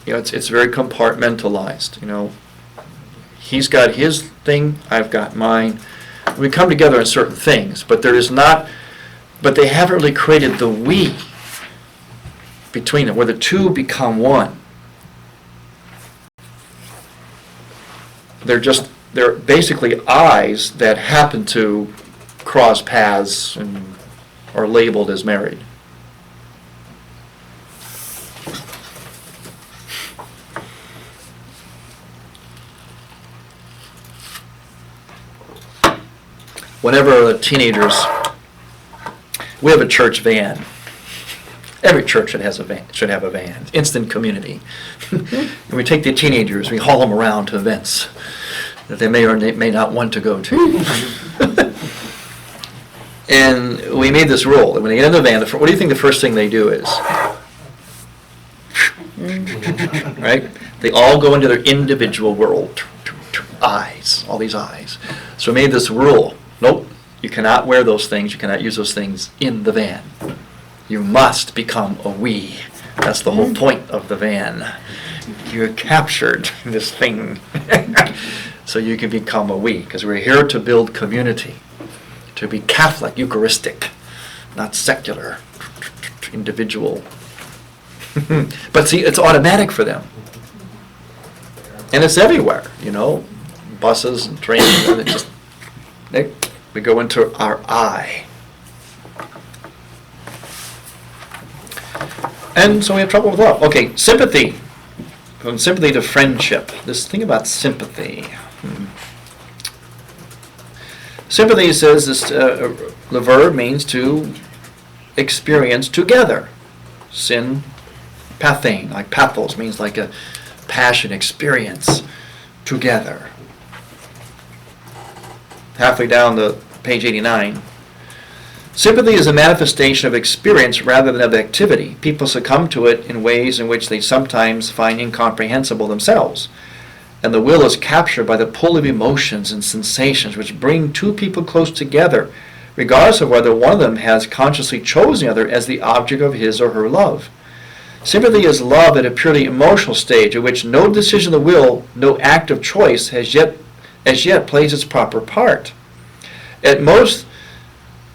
It's very compartmentalized. He's got his thing, I've got mine. We come together in certain things, but they haven't really created the we between them, where the two become one. They're basically I's that happen to cross paths and are labeled as married. Whenever the teenagers, we have a church van. Every church should have a van. Instant community. And we take the teenagers, we haul them around to events that they may or may not want to go to. And we made this rule that when they get in the van, what do you think the first thing they do is? Right? They all go into their individual world. Eyes, all these eyes. So we made this rule. Nope, you cannot wear those things, you cannot use those things in the van. You must become a we. That's the whole point of the van. You're captured in this thing. So you can become a we, because we're here to build community, to be Catholic, Eucharistic, not secular, individual. But see, it's automatic for them. And it's everywhere, buses and trains, and we go into our I. And so we have trouble with love. Okay, sympathy. From sympathy to friendship. This thing about sympathy. Sympathy says this. The verb means to experience together. Pathane, like pathos, means like a passion, experience together. Halfway down the page 89. Sympathy is a manifestation of experience rather than of activity. People succumb to it in ways in which they sometimes find incomprehensible themselves. And the will is captured by the pull of emotions and sensations which bring two people close together, regardless of whether one of them has consciously chosen the other as the object of his or her love. Sympathy is love at a purely emotional stage, at which no decision of the will, no act of choice as yet plays its proper part. At most,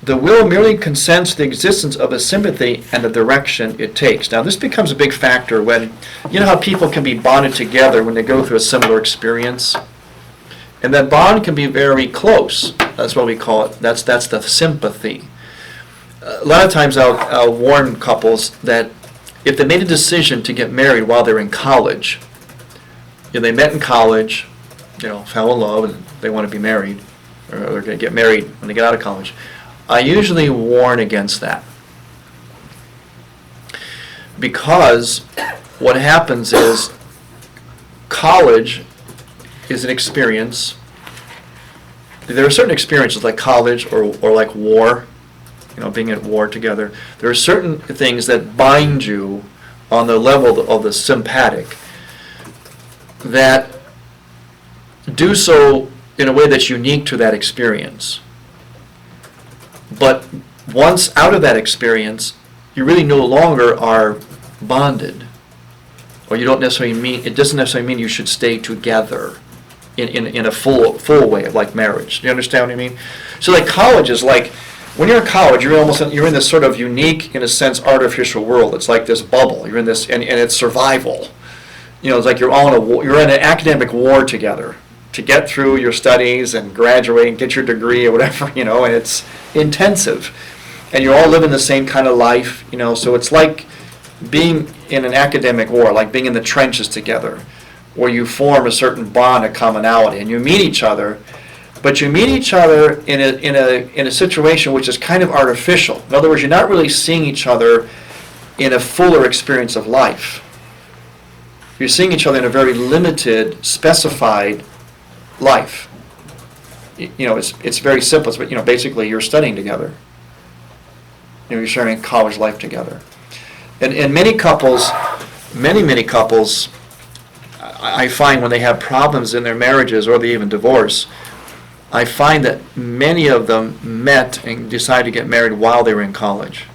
the will merely consents to the existence of a sympathy and the direction it takes. Now, this becomes a big factor when, how people can be bonded together when they go through a similar experience. And that bond can be very close. That's what we call it. That's the sympathy. A lot of times I'll warn couples that if they made a decision to get married while they're in college, they met in college, fell in love, and they want to be married, or they're going to get married when they get out of college, I usually warn against that. Because what happens is college is an experience. There are certain experiences like college or like war, being at war together. There are certain things that bind you on the level of the sympathetic that do so in a way that's unique to that experience. But once out of that experience, you really no longer are bonded. Or it doesn't necessarily mean you should stay together in a full way of like marriage. Do you understand what I mean? So like college is like, when you're in college, you're in this sort of unique, in a sense, artificial world. It's like this bubble. You're in this, and it's survival. It's like you're in an academic war together. to get through your studies and graduate and get your degree or whatever, you know, and it's intensive. And you're all living the same kind of life, you know, so it's like being in an academic war, like being in the trenches together, where you form a certain bond of commonality, and you meet each other, but you meet each other in a situation which is kind of artificial. In other words, you're not really seeing each other in a fuller experience of life. You're seeing each other in a very limited, specified life. You know, it's very simple. But you know, basically, you're studying together. You know, you're sharing college life together. And many couples, many couples, I find when they have problems in their marriages or they even divorce, I find that many of them met and decided to get married while they were in college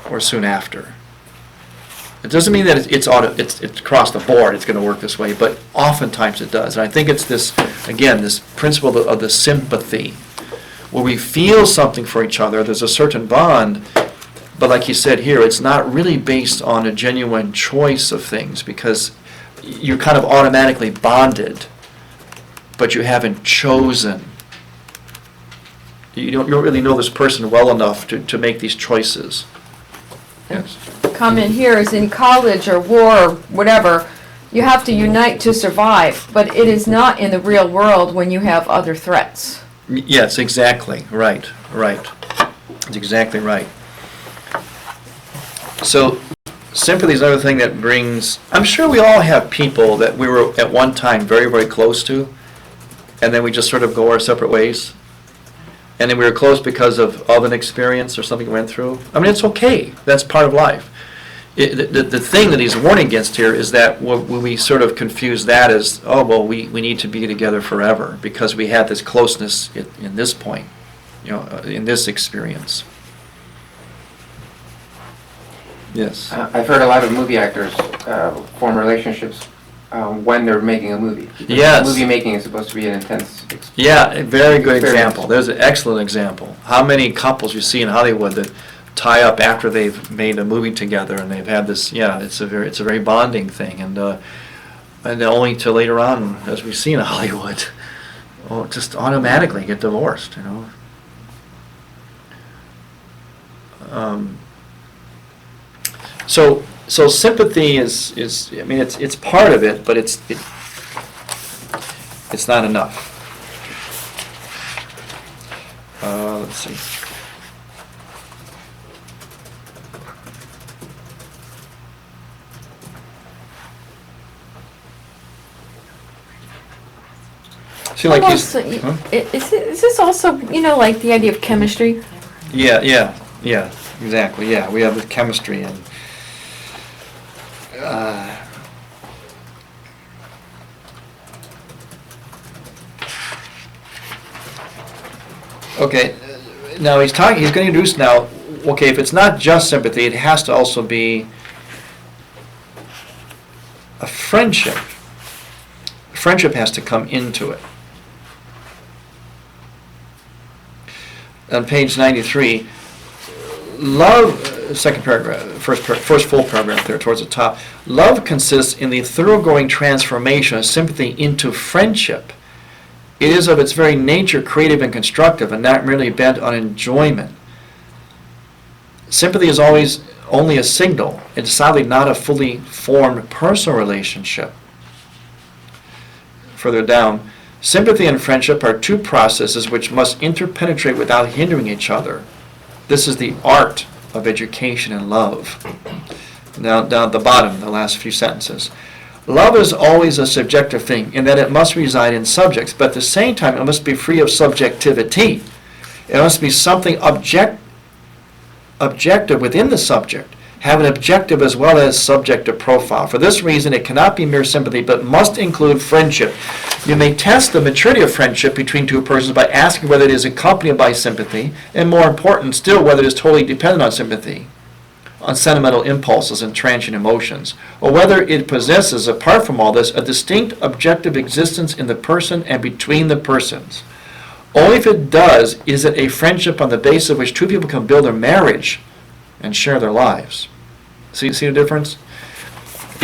or soon after. It doesn't mean that it's across the board, it's going to work this way, but oftentimes it does. And I think it's this, again, this principle of the sympathy, where we feel something for each other, there's a certain bond, but like you said here, it's not really based on a genuine choice of things, because you're kind of automatically bonded, but you haven't chosen. You don't really know this person well enough to make these choices. Yes. Comment here is in college or war or whatever, you have to unite to survive, but it is not in the real world when you have other threats. Yes, exactly. Right. That's exactly right. So sympathy is another thing that brings, I'm sure we all have people that we were at one time very, very close to, and then we just sort of go our separate ways. And then we were close because of an experience or something we went through. I mean, it's okay. That's part of life. The thing that he's warning against here is that when we sort of confuse that as, oh, well, we need to be together forever because we had this closeness in this point, you know, in this experience. Yes. I've heard a lot of movie actors form relationships when they're making a movie. Yes. Movie making is supposed to be an intense experience. Yeah, a very good example. There's an excellent example. How many couples you see in Hollywood that tie up after they've made a movie together and they've had this, yeah, it's a very bonding thing, and only to later on, as we see in Hollywood, just automatically get divorced, you know. So sympathy is I mean it's part of it, but it's not enough. Let's see. See, like Almost, is this also, you know, like the idea of chemistry? Yeah, exactly. Yeah, we have the chemistry and. Okay, now he's going to introduce now, okay, if it's not just sympathy, it has to also be a friendship. Friendship has to come into it. On page 93, love, second paragraph, first full paragraph there towards the top. Love consists in the thoroughgoing transformation of sympathy into friendship. It is of its very nature creative and constructive and not merely bent on enjoyment. Sympathy is always only a signal. It's decidedly not a fully formed personal relationship. Further down, sympathy and friendship are two processes which must interpenetrate without hindering each other. This is the art of education and love. Now, down at the bottom, the last few sentences. Love is always a subjective thing in that it must reside in subjects, but at the same time it must be free of subjectivity. It must be something objective within the subject, have an objective as well as subjective profile. For this reason, it cannot be mere sympathy, but must include friendship. You may test the maturity of friendship between two persons by asking whether it is accompanied by sympathy, and more important still, whether it is totally dependent on sympathy, on sentimental impulses and transient emotions, or whether it possesses, apart from all this, a distinct objective existence in the person and between the persons. Only if it does is it a friendship on the basis of which two people can build their marriage and share their lives. See the difference?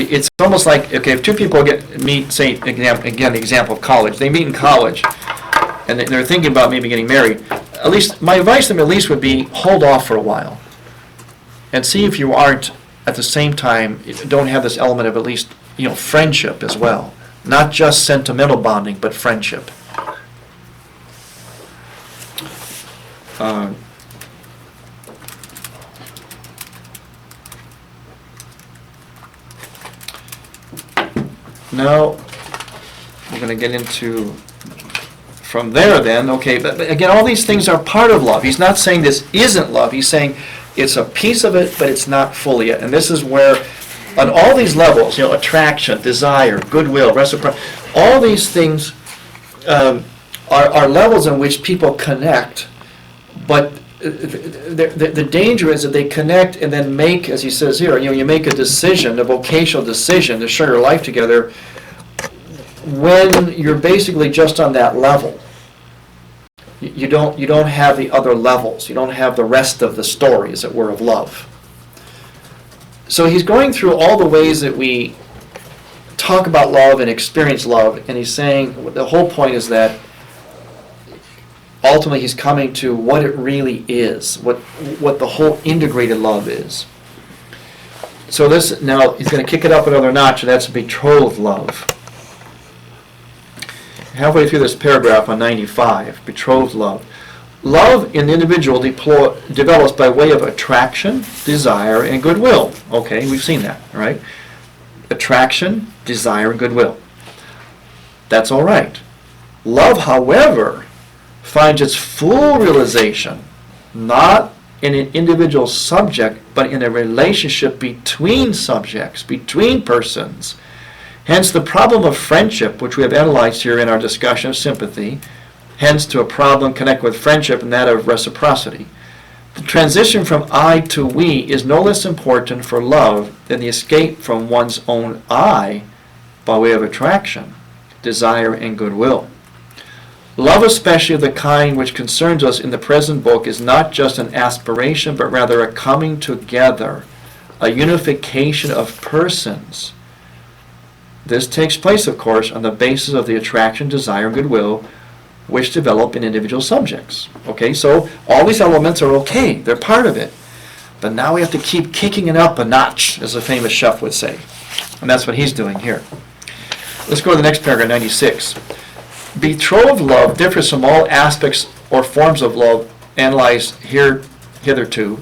it's almost like, okay, if two people meet, say, again, the example of college, they meet in college, and they're thinking about maybe getting married, at least, my advice to them at least would be, hold off for a while, and see if you aren't, at the same time, don't have this element of at least, friendship as well. Not just sentimental bonding, but friendship. Now, we're going to get into, from there then, okay, but again, all these things are part of love. He's not saying this isn't love. He's saying it's a piece of it, but it's not fully it. And this is where, on all these levels, attraction, desire, goodwill, reciprocity, all these things are levels in which people connect, but the danger is that they connect and then make, as he says here, you make a decision, a vocational decision to share your life together when you're basically just on that level. You don't have the other levels. You don't have the rest of the story, as it were, of love. So he's going through all the ways that we talk about love and experience love, and he's saying the whole point is that ultimately he's coming to what it really is, what the whole integrated love is. So this, now he's going to kick it up another notch, and that's betrothed love. Halfway through this paragraph on 95, betrothed love. Love in the individual develops by way of attraction, desire, and goodwill. Okay, we've seen that, right? Attraction, desire, and goodwill. That's all right. Love, however, finds its full realization not in an individual subject, but in a relationship between subjects, between persons. Hence the problem of friendship, which we have analyzed here in our discussion of sympathy, hence to a problem connected with friendship and that of reciprocity. The transition from I to we is no less important for love than the escape from one's own I by way of attraction, desire, and goodwill. Love, especially of the kind which concerns us in the present book, is not just an aspiration, but rather a coming together, a unification of persons. This takes place, of course, on the basis of the attraction, desire, and goodwill which develop in individual subjects. Okay, so all these elements are okay, they're part of it. But now we have to keep kicking it up a notch, as a famous chef would say. And that's what he's doing here. Let's go to the next paragraph, 96. Betrothed love differs from all aspects or forms of love analyzed hitherto.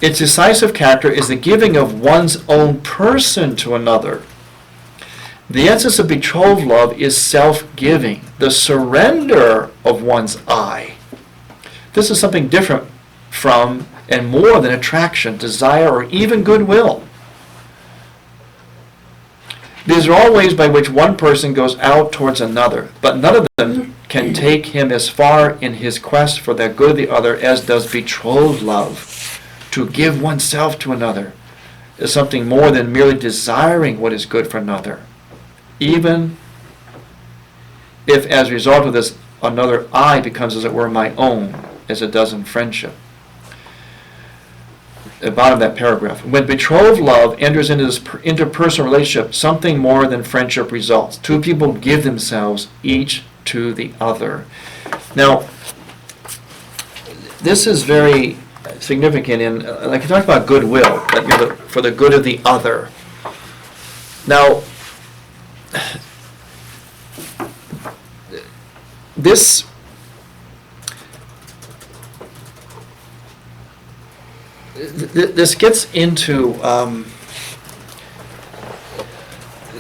Its decisive character is the giving of one's own person to another. The essence of betrothed love is self-giving, the surrender of one's I. This is something different from and more than attraction, desire, or even goodwill. These are all ways by which one person goes out towards another, but none of them can take him as far in his quest for the good of the other as does betrothed love. To give oneself to another is something more than merely desiring what is good for another, even if as a result of this another I becomes, as it were, my own, as it does in friendship. At the bottom of that paragraph. When betrothed love enters into this interpersonal relationship, something more than friendship results. Two people give themselves each to the other. Now, this is very significant in, like I talked about goodwill, that for the good of the other. Now, this gets into,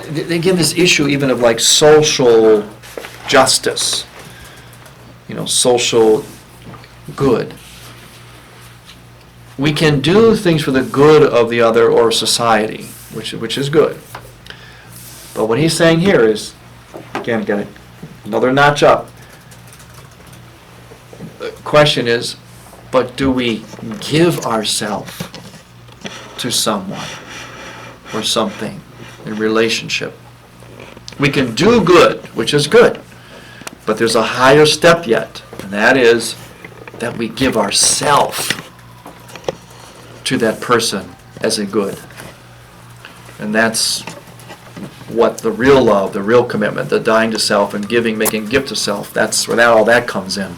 they give this issue even of like social justice, social good. We can do things for the good of the other or society, which is good. But what he's saying here is, again, get it, another notch up. The question is, but do we give ourselves to someone or something in relationship? We can do good, which is good, but there's a higher step yet, and that is that we give ourselves to that person as a good. And that's what the real love, the real commitment, the dying to self and giving, making gift to self, that's where all that comes in.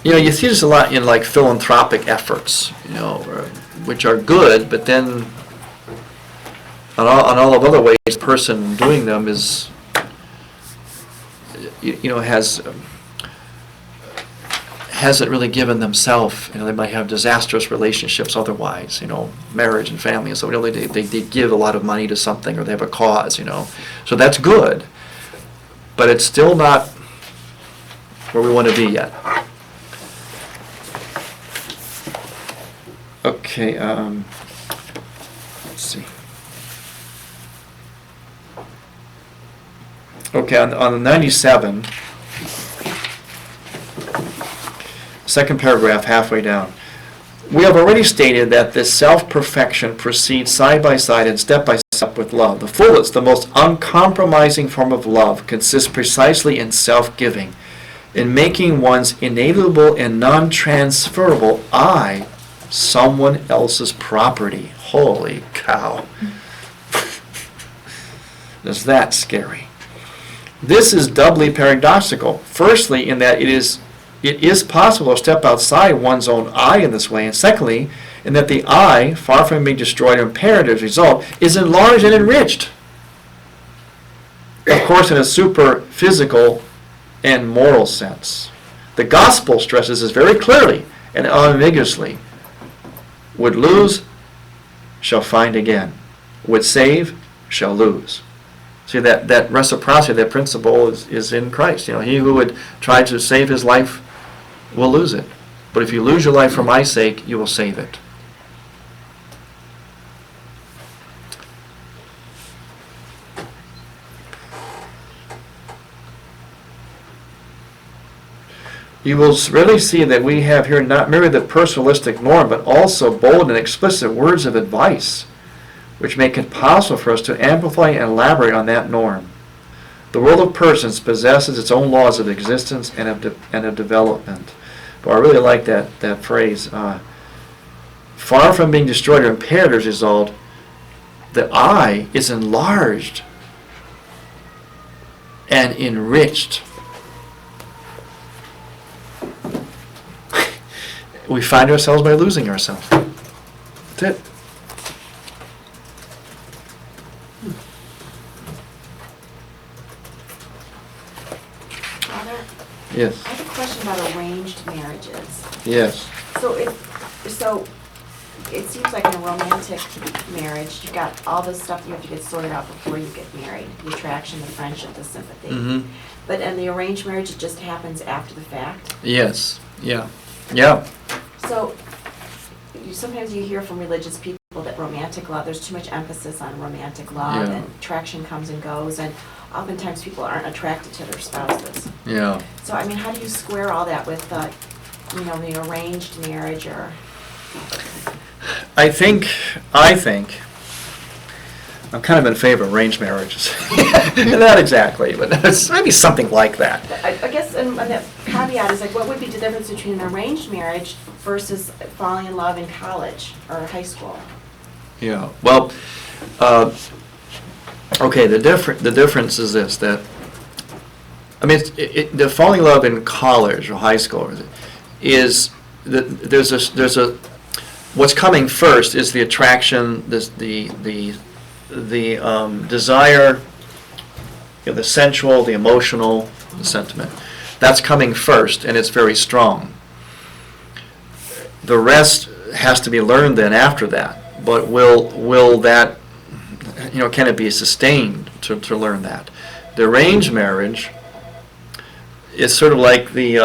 You see this a lot in like philanthropic efforts, which are good, but then on all of other ways, the person doing them is, hasn't really given themselves. They might have disastrous relationships otherwise, marriage and family, and so they give a lot of money to something, or they have a cause, So that's good, but it's still not where we want to be yet. Okay, let's see. Okay, on the 97, second paragraph, halfway down. We have already stated that this self-perfection proceeds side by side and step by step with love. The fullest, the most uncompromising form of love consists precisely in self-giving, in making one's inalienable and non-transferable I someone else's property. Holy cow. Is that scary? This is doubly paradoxical. Firstly, in that it is possible to step outside one's own I in this way, and secondly, in that the I, far from being destroyed or impaired as a result, is enlarged and enriched. Of course, in a super-physical and moral sense. The gospel stresses this very clearly and unambiguously. Would lose, shall find again. Would save, shall lose. See, that reciprocity, that principle is in Christ. He who would try to save his life will lose it. But if you lose your life for my sake, you will save it. You will really see that we have here not merely the personalistic norm, but also bold and explicit words of advice, which make it possible for us to amplify and elaborate on that norm. The world of persons possesses its own laws of existence and of development. But I really like that phrase. Far from being destroyed or impaired as a result, the I is enlarged and enriched. We find ourselves by losing ourselves. That's it. Father, Yes. I have a question about arranged marriages. Yes. So it seems like in a romantic marriage, you've got all this stuff you have to get sorted out before you get married. The attraction, the friendship, the sympathy. Mm-hmm. But in the arranged marriage, it just happens after the fact. Yes. Yeah. Yeah. So sometimes you hear from religious people that romantic love, there's too much emphasis on romantic love, Yeah. and attraction comes and goes, and oftentimes people aren't attracted to their spouses. Yeah. So, I mean, how do you square all that with the arranged marriage or? I think I'm kind of in favor of arranged marriages. Not exactly, but it's maybe something like that. I guess, and the caveat is like, what would be the difference between an arranged marriage versus falling in love in college or high school? Yeah. Well, okay. The difference is this: that I mean, the falling in love in college or high school is that there's a what's coming first is the attraction, the desire, the sensual, the emotional, the sentiment. That's coming first, and it's very strong. The rest has to be learned then after that. But will that, can it be sustained to learn that? The arranged marriage is sort of like the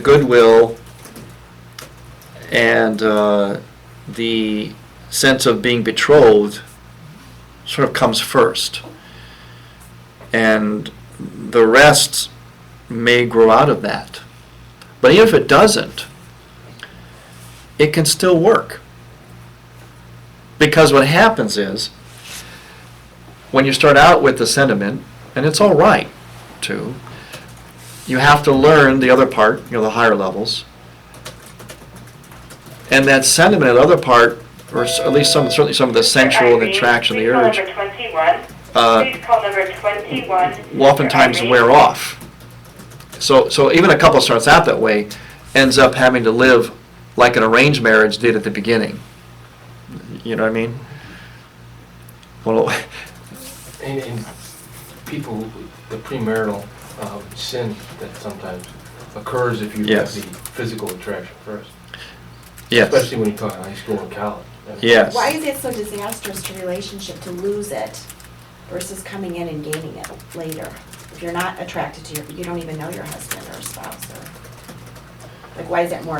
goodwill and the sense of being betrothed sort of comes first. And the rest may grow out of that. But even if it doesn't, it can still work. Because what happens is, when you start out with the sentiment, and it's all right too, you have to learn the other part, the higher levels. And that sentiment, the other part, or at least certainly some of the sensual, the attraction, the urge, Please call number 21. will oftentimes wear off. So even a couple starts out that way, ends up having to live like an arranged marriage did at the beginning. You know what I mean? Well, And people, the premarital sin that sometimes occurs if you Yes. have the physical attraction first. yes, Especially when you talk high school and college. yes. Why is it so disastrous to a relationship to lose it versus coming in and gaining it later? If you're not attracted to you don't even know your husband or spouse, or, like, why is that more,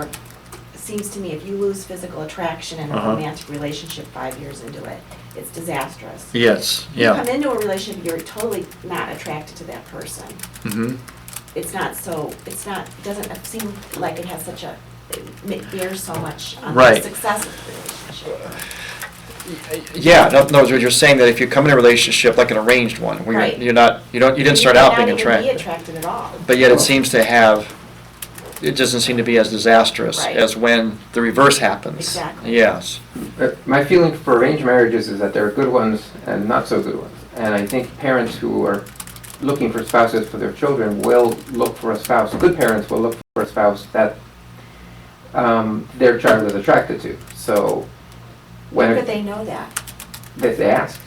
it seems to me if you lose physical attraction in a Uh-huh. romantic relationship 5 years into it, it's disastrous. Yes, You yeah. come into a relationship, you're totally not attracted to that person. Mm-hmm. It doesn't seem like it has such a, it bears so much on the Right. success of the relationship. Yeah, no, you're saying that if you come in a relationship like an arranged one, where Right. you didn't start out being You may not even be attracted, attracted at all. but yet it doesn't seem to be as disastrous Right. as when the reverse happens. Exactly. Yes. My feeling for arranged marriages is that there are good ones and not so good ones. And I think parents who are looking for spouses for their children will look for a spouse. Good parents will look for a spouse that their child is attracted to. So When when could they know that? they ask.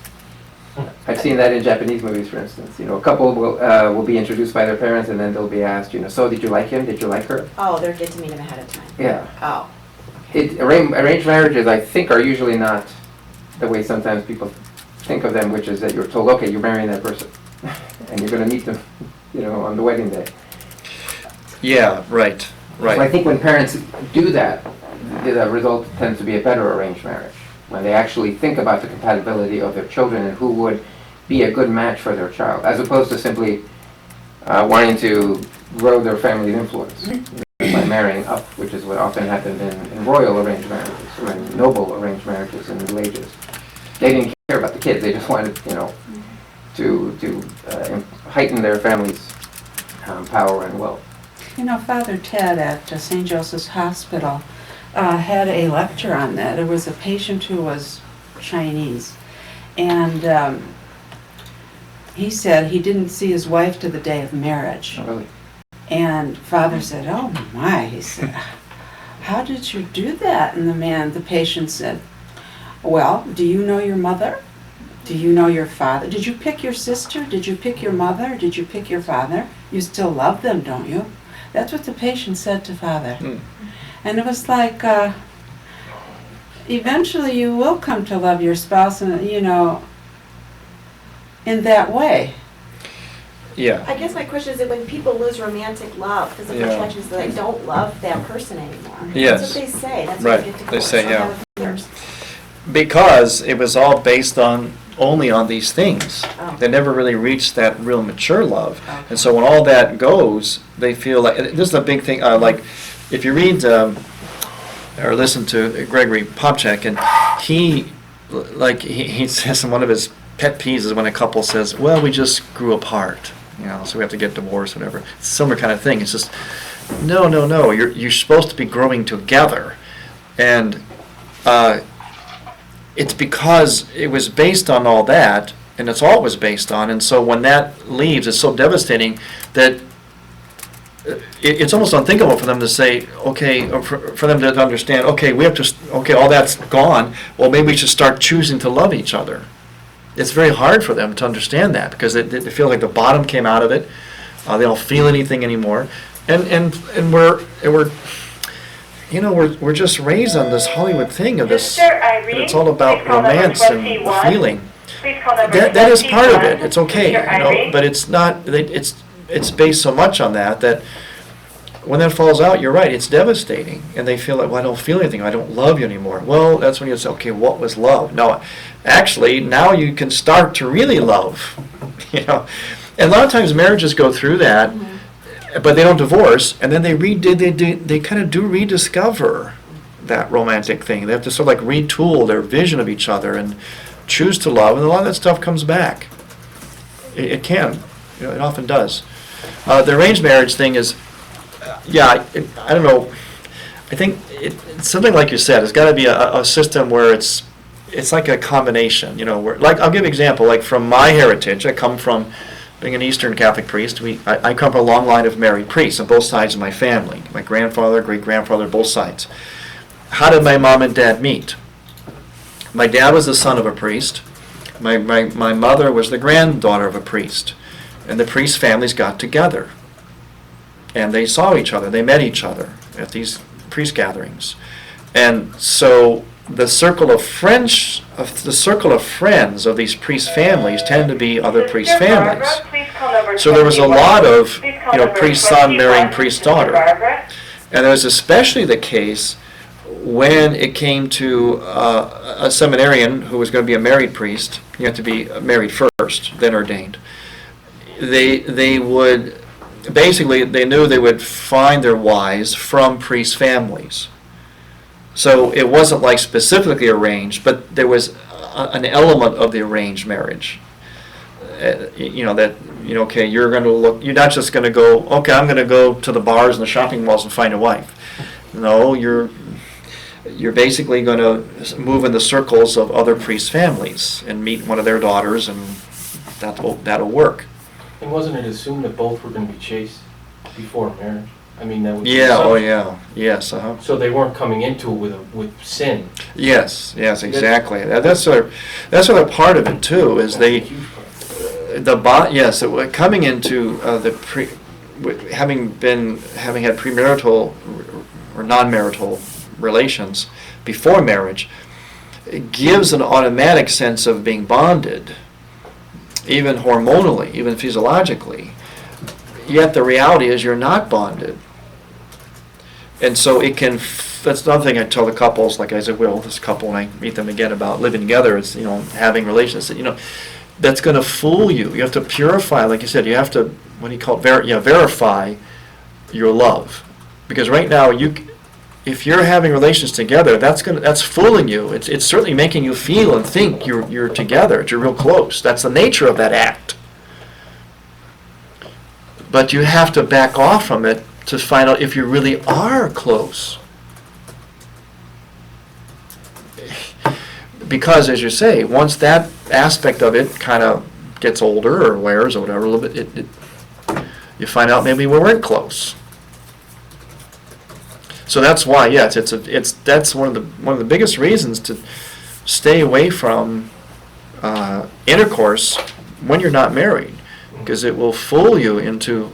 I've seen that in Japanese movies, for instance. A couple will be introduced by their parents, and then they'll be asked, so did you like him? Did you like her? Oh, they're getting to meet them ahead of time. Yeah. Oh. Arranged marriages, I think, are usually not the way sometimes people think of them, which is that you're told, okay, you're marrying that person, and you're going to meet them, on the wedding day. Yeah, right, So I right. think when parents do that, the result tends to be a better arranged marriage, when they actually think about the compatibility of their children and who would be a good match for their child, as opposed to simply wanting to grow their family influence by marrying up, which is what often happened in royal arranged marriages or in noble arranged marriages in the Middle Ages. They didn't care about the kids; they just wanted, to heighten their family's power and wealth. Father Ted at St. Joseph's Hospital had a lecture on that. There was a patient who was Chinese, and he said he didn't see his wife to the day of marriage. Not really. And Father said, "Oh my," he said, "how did you do that?" And the patient said, "Well, do you know your mother? Do you know your father? Did you pick your sister? Did you pick your mother? Did you pick your father? You still love them, don't you?" That's what the patient said to Father. And it was like, eventually you will come to love your spouse, and in that way. Yeah. I guess my question is that when people lose romantic love, physical Yeah. attraction, is that they don't love that person anymore. Yes. That's what they say. That's Right. what they get They divorced. say, Some yeah. have affairs. Because it was all based only on these things. Oh. They never really reached that real mature love. Okay. And so when all that goes, they feel like, this is a big thing, like, if you read or listen to Gregory Popchak, and he says one of his pet peeves is when a couple says, well, we just grew apart, so we have to get divorced, whatever. It's a similar kind of thing. It's just, no, you're supposed to be growing together. And it's because it was based on all that, and it's all it was based on, and so when that leaves, it's so devastating that it's almost unthinkable for them to say, okay, or for them to understand, okay, all that's gone, well, maybe we should start choosing to love each other. It's very hard for them to understand that, because they feel like the bottom came out of it, they don't feel anything anymore, and we're just raised on this Hollywood thing of this, Sister Irene, that it's all about please call number romance and 21. feeling. Please call number That is part of 21. it. It's okay, Sister Irene. but it's not. It's based so much on that when that falls out, you're right. It's devastating, and they feel like, well, I don't feel anything. I don't love you anymore. Well, that's when you say, okay, what was love? No, actually, now you can start to really love. And a lot of times marriages go through that. But they don't divorce, and then they kind of do rediscover that romantic thing. They have to sort of like retool their vision of each other and choose to love, and a lot of that stuff comes back. It can, it often does. The arranged marriage thing is, I don't know. I think it's something like you said. It's got to be a system where it's like a combination. Where, like, I'll give you an example. Like, from my heritage, I come from being an Eastern Catholic priest. I come from a long line of married priests on both sides of my family. My grandfather, great grandfather, both sides. How did my mom and dad meet? My dad was the son of a priest. My mother was the granddaughter of a priest. And the priest families got together. And they saw each other. They met each other at these priest gatherings. And so the circle of friends of these priest families tend to be other priest families. So there was a lot of priest son marrying priest daughter. And it was especially the case when it came to a seminarian who was going to be a married priest. You have to be married first, then ordained. They would basically, they knew they would find their wives from priest families. So it wasn't like specifically arranged, but there was an element of the arranged marriage. Okay, you're going to look. You're not just going to go. Okay, I'm going to go to the bars and the shopping malls and find a wife. No, you're basically going to move in the circles of other priest families and meet one of their daughters, and that'll work. And wasn't it assumed that both were going to be chaste before marriage? I mean, that was yes, So they weren't coming into it with sin. Yes, exactly. That's another part of it too. Is coming into having had premarital or non-marital relations before marriage, it gives an automatic sense of being bonded, even hormonally, even physiologically. Yet the reality is you're not bonded. And so it can, that's another thing I tell the couples, like I said, this couple, when I meet them again about living together, it's, having relations, that's going to fool you. You have to purify, like you said, you have to, what do you call it, verify your love. Because right now, if you're having relations together, that's fooling you. It's certainly making you feel and think you're together, you're real close. That's the nature of that act. But you have to back off from it to find out if you really are close. Because, as you say, once that aspect of it kind of gets older or wears or whatever a little bit, you find out maybe we weren't close. So that's why, that's one of the biggest reasons to stay away from intercourse when you're not married, because it will fool you into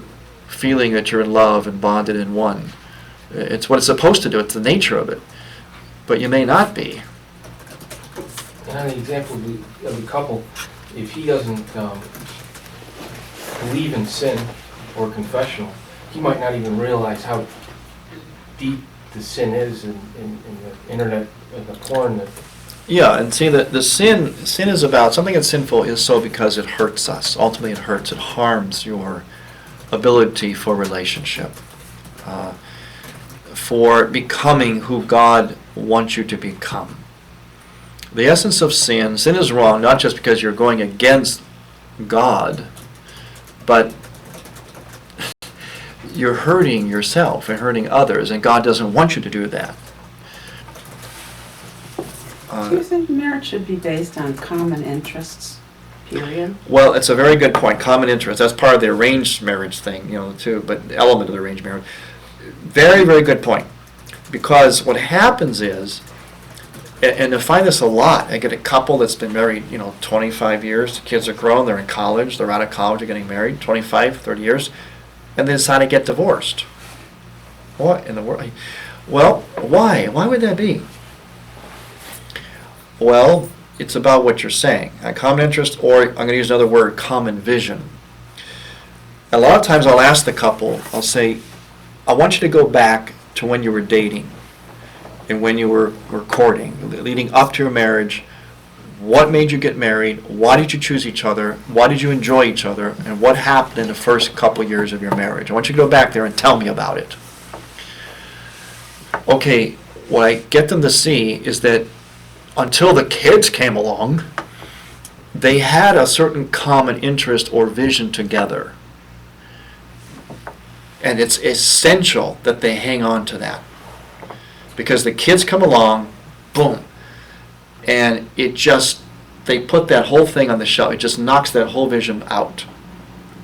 feeling that you're in love and bonded in one. It's what it's supposed to do. It's the nature of it. But you may not be. And on the example of the couple, if he doesn't believe in sin or confessional, he might not even realize how deep the sin is in the internet and the porn. Yeah, and see that the sin is about something that's sinful is so because it hurts us. Ultimately, it harms your ability for relationship, for becoming who God wants you to become. The essence of sin is wrong, not just because you're going against God, but you're hurting yourself and hurting others, and God doesn't want you to do that. Do you think marriage should be based on common interests, period? Well, it's a very good point. Common interest. That's part of the arranged marriage thing, too, but the element of the arranged marriage. Very, very good point. Because what happens is, and I find this a lot, I get a couple that's been married, 25 years, the kids are grown, they're in college, they're out of college, they're getting married, 25, 30 years, and they decide to get divorced. What in the world? Well, why? Why would that be? Well, it's about what you're saying. A common interest, or I'm going to use another word, common vision. A lot of times I'll ask the couple, I'll say, I want you to go back to when you were dating and when you were courting, leading up to your marriage. What made you get married? Why did you choose each other? Why did you enjoy each other? And what happened in the first couple years of your marriage? I want you to go back there and tell me about it. Okay, what I get them to see is that until the kids came along, they had a certain common interest or vision together. And it's essential that they hang on to that. Because the kids come along, boom, and they put that whole thing on the shelf. It just knocks that whole vision out.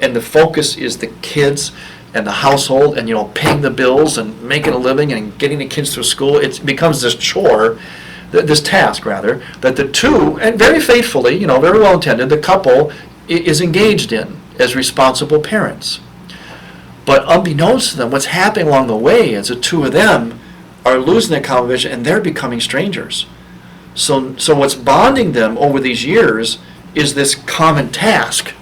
And the focus is the kids and the household and, paying the bills and making a living and getting the kids through school. It becomes this chore, this task rather, that the two, and very faithfully, very well intended, the couple is engaged in as responsible parents. But unbeknownst to them, what's happening along the way is the two of them are losing that common vision and they're becoming strangers. So what's bonding them over these years is this common task.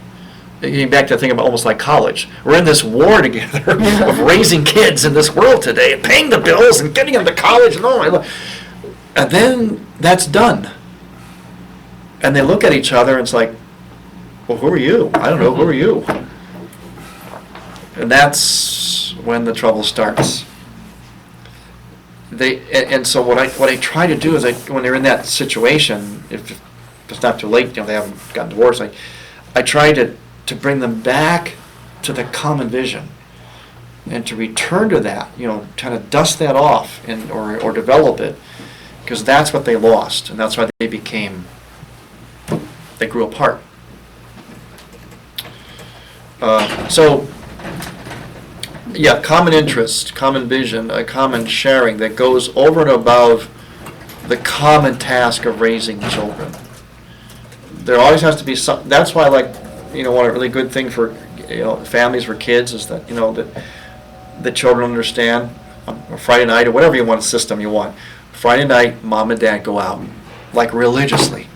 Getting back to the thing about almost like college. We're in this war together of raising kids in this world today and paying the bills and getting them to college and then that's done. And they look at each other and it's like, well, who are you? I don't know, who are you? And that's when the trouble starts. And so what I try to do is when they're in that situation, if it's not too late, they haven't gotten divorced, I try to bring them back to the common vision and to return to that, kind of dust that off or develop it, because that's what they lost and that's why they grew apart. Common interest, common vision, a common sharing that goes over and above the common task of raising children. There always has to be some. That's why, one really good thing for families, for kids, is that that the children understand. Friday night or whatever system you want. Friday night, mom and dad go out, religiously.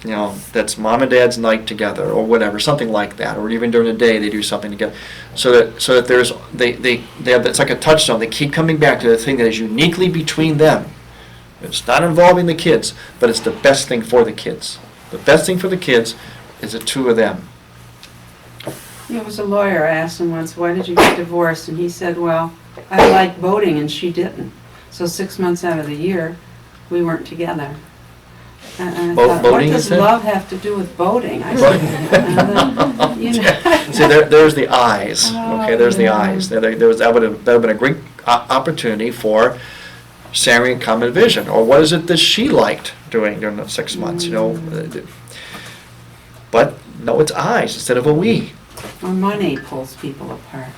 That's mom and dad's night together, or whatever, something like that, or even during the day they do something together, so that there's they have, it's like a touchstone. They keep coming back to the thing that is uniquely between them. It's not involving the kids, but it's the best thing for the kids. The best thing for the kids is the two of them. There was a lawyer. I asked him once, "Why did you get divorced?" And he said, "Well, I liked boating and she didn't, so 6 months out of the year we weren't together." And I thought, what does love have to do with boating? I said, See, there's the eyes. Okay, there's the eyes. That would have been a great opportunity for sharing common vision. Or what is it that she liked doing during the 6 months? But no, it's eyes instead of a we. Or money pulls people apart.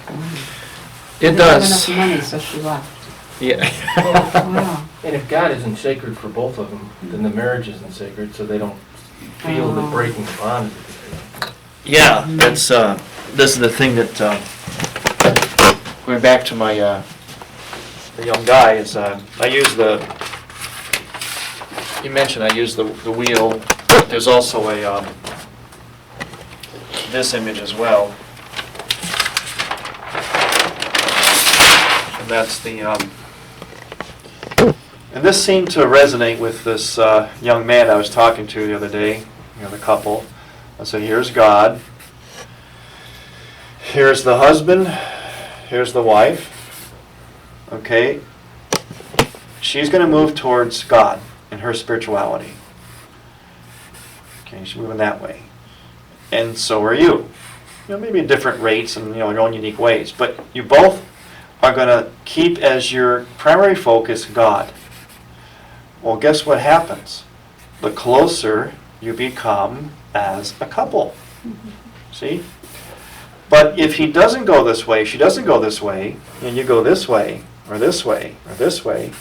It does. They didn't have enough money, so she left. Yeah. Wow. And if God isn't sacred for both of them, then the marriage isn't sacred, so they don't feel the breaking the bond. Yeah, that's this is the thing that going back to my the young guy is I use you mentioned I use the wheel. There's also a this image as well, and that's the and this seemed to resonate with this young man I was talking to the other day, the couple. I said, here's God, here's the husband, here's the wife, okay? She's going to move towards God in her spirituality. Okay, she's moving that way. And so are you. Maybe at different rates and your own unique ways, but you both are going to keep as your primary focus God. Well, guess what happens? The closer you become as a couple. See? But if he doesn't go this way, she doesn't go this way, and you go this way, or this way, or this way,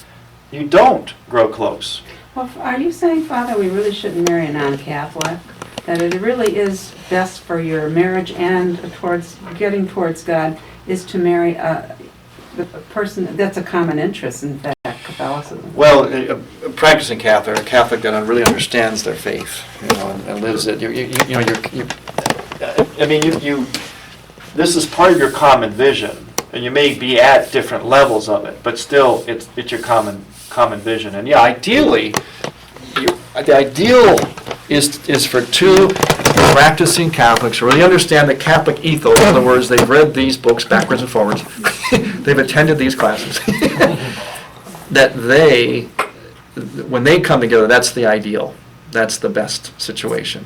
you don't grow close. Well, are you saying, Father, we really shouldn't marry a non-Catholic? That it really is best for your marriage and towards getting towards God is to marry the person that's a common interest, in fact, Catholicism? Well, a practicing Catholic, a Catholic that really understands their faith, and lives it. This is part of your common vision, and you may be at different levels of it, but still, it's your common vision. And ideally, the ideal is for two practicing Catholics who really understand the Catholic ethos. In other words, they've read these books backwards and forwards. They've attended these classes. That when they come together, that's the ideal. That's the best situation.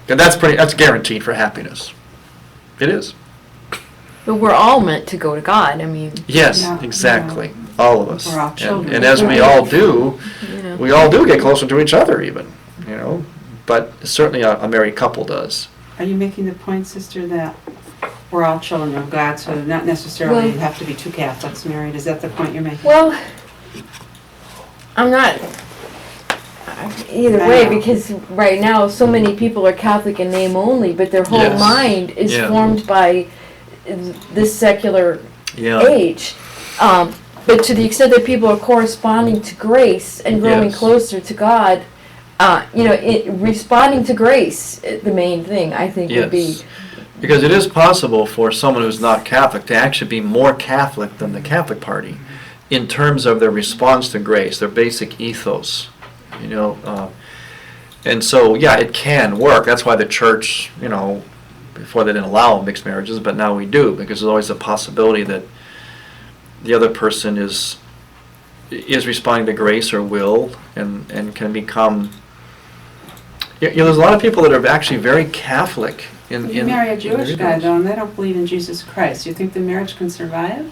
And that's guaranteed for happiness. It is. But we're all meant to go to God. I mean, Yes, Yeah, exactly, all of us. We're all children. And as we all do, you know. we all do get closer to each other even, you know, but certainly a married couple does. Are you making the point, sister, that we're all children of God, so not necessarily Well- have to be two Catholics married? Is that the point you're making? Well, I'm not either I way, know. because right now so many people are Catholic in name only, but their whole Yes. mind is Yeah. formed by this secular Yeah. age. But to the extent that people are corresponding to grace and growing Yes. closer to God, responding to grace, the main thing I think would be. Yes. Because it is possible for someone who's not Catholic to actually be more Catholic than the Catholic Party in terms of their response to grace, their basic ethos, you know. And so, yeah, it can work. That's why the church, you know, before they didn't allow mixed marriages, but now we do, because there's always a possibility that the other person is responding to grace or will and can become. You know, there's a lot of people that are actually very Catholic. You marry a in Jewish their guy, ethos. though, and they don't believe in Jesus Christ. You think the marriage can survive?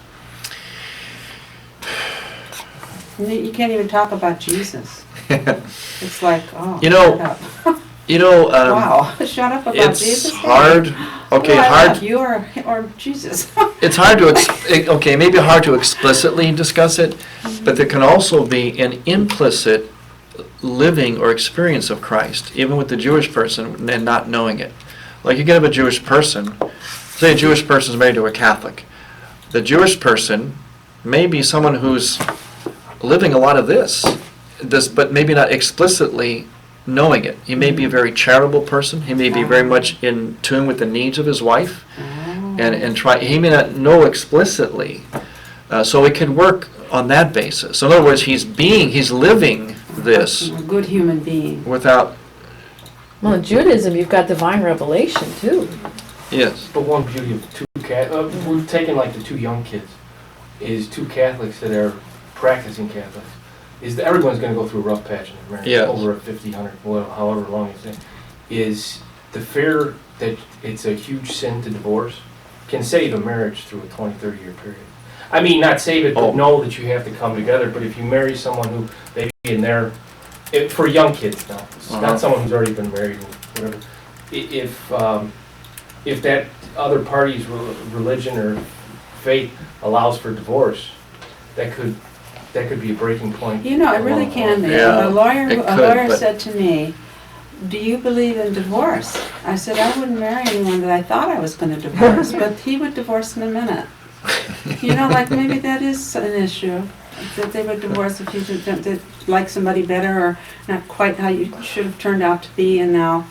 You can't even talk about Jesus. It's like, oh. You know, shut up. You know, Wow, shut up about it's Jesus. hard. Okay, Who I hard. love, you or Jesus. It's hard to okay, maybe hard to explicitly discuss it, but there can also be an implicit living or experience of Christ, even with the Jewish person and not knowing it. Like you get a Jewish person, say a Jewish person is married to a Catholic. The Jewish person may be someone who's living a lot of this, but maybe not explicitly knowing it. He may be a very charitable person. He may be very much in tune with the needs of his wife, and try. He may not know explicitly, so it can work on that basis. So in other words, he's living this A good human being. without. Well, in Judaism, you've got divine revelation too. Yes. But one beauty of we're taking like the two young kids, is two Catholics that are practicing Catholics, is that everyone's going to go through a rough patch in their marriage, Yes. over a 50, 100, however long it's in, is the fear that it's a huge sin to divorce can save a marriage through a 20, 30-year period. I mean, not save it, Oh. but know that you have to come together. But if you marry someone who maybe in their, for young kids now, it's not someone who's already been married and whatever, if that other party's religion or faith allows for divorce, that could be a breaking point. You know, it really can be. Yeah, A lawyer it could, but- said to me, "Do you believe in divorce?" I said, "I wouldn't marry anyone that I thought I was going to divorce," but he would divorce in a minute. You know, like maybe that is an issue, that they would divorce if you did like somebody better or not quite how you should have turned out to be, and now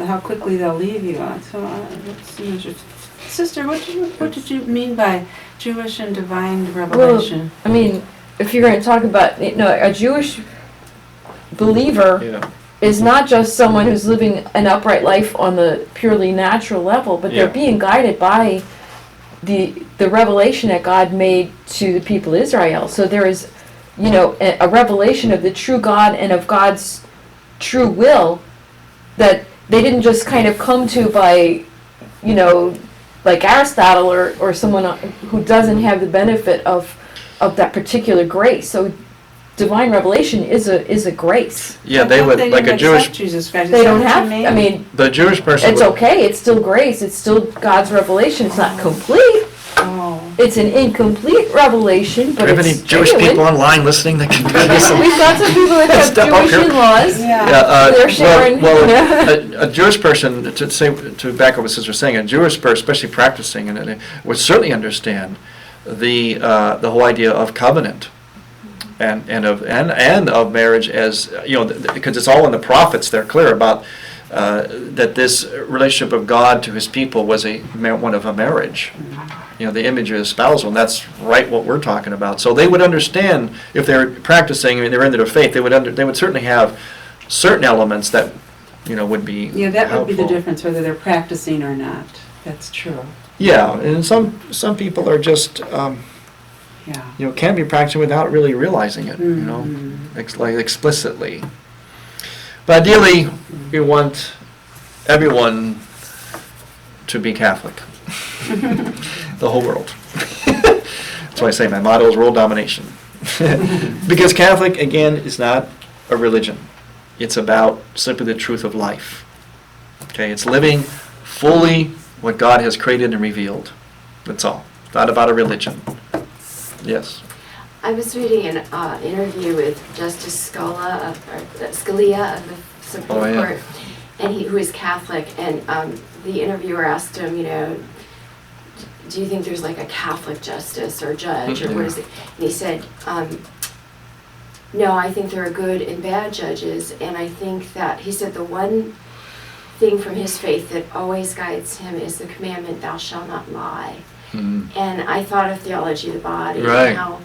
how quickly they'll leave you. So, let's see. Sister, what did you mean by Jewish and divine revelation? I mean, if you're going to talk about, a Jewish believer Yeah. is not just someone who's living an upright life on the purely natural level, but they're Yeah. being guided by the revelation that God made to the people of Israel. So there is, a revelation of the true God and of God's true will that they didn't just kind of come to by, like Aristotle or someone who doesn't have the benefit of that particular grace. So divine revelation is a grace. Yeah, I they thought would they like a didn't Jewish. accept Jesus Christ. Is They that don't what you have, mean? I mean, The Jewish person. it's would- okay, it's still grace, it's still God's revelation, it's not complete. Oh. It's an incomplete revelation, Do but we have it's any Jewish genuine. people online listening that can do this? We've got some people that have Step up Jewish here. in-laws. Yeah. They're sharing, A Jewish person, to back up what Sister was saying, a Jewish person, especially practicing, and would certainly understand the whole idea of covenant and of marriage, as because it's all in the prophets. They're clear about that this relationship of God to His people was one of a marriage. The image of the spousal, and that's right what we're talking about. So they would understand if they're practicing and they're into their faith. They would certainly have certain elements that would be Yeah, that would be the helpful. difference, whether they're practicing or not. That's true. Yeah, and some people are just Yeah. can be practicing without really realizing it. Mhm. Like explicitly. But ideally, we want everyone to be Catholic. the whole world. That's why I say my motto is world domination. Because Catholic, again, is not a religion. It's about simply the truth of life. Okay, it's living fully what God has created and revealed. That's all. It's not about a religion. Yes. I was reading an interview with Justice Scalia of the Supreme Court, and who is Catholic, and the interviewer asked him, do you think there's like a Catholic justice or judge, or what is it? And he said, no, I think there are good and bad judges, and I think that, he said the one thing from his faith that always guides him is the commandment, thou shalt not lie. And I thought of theology of the body, and how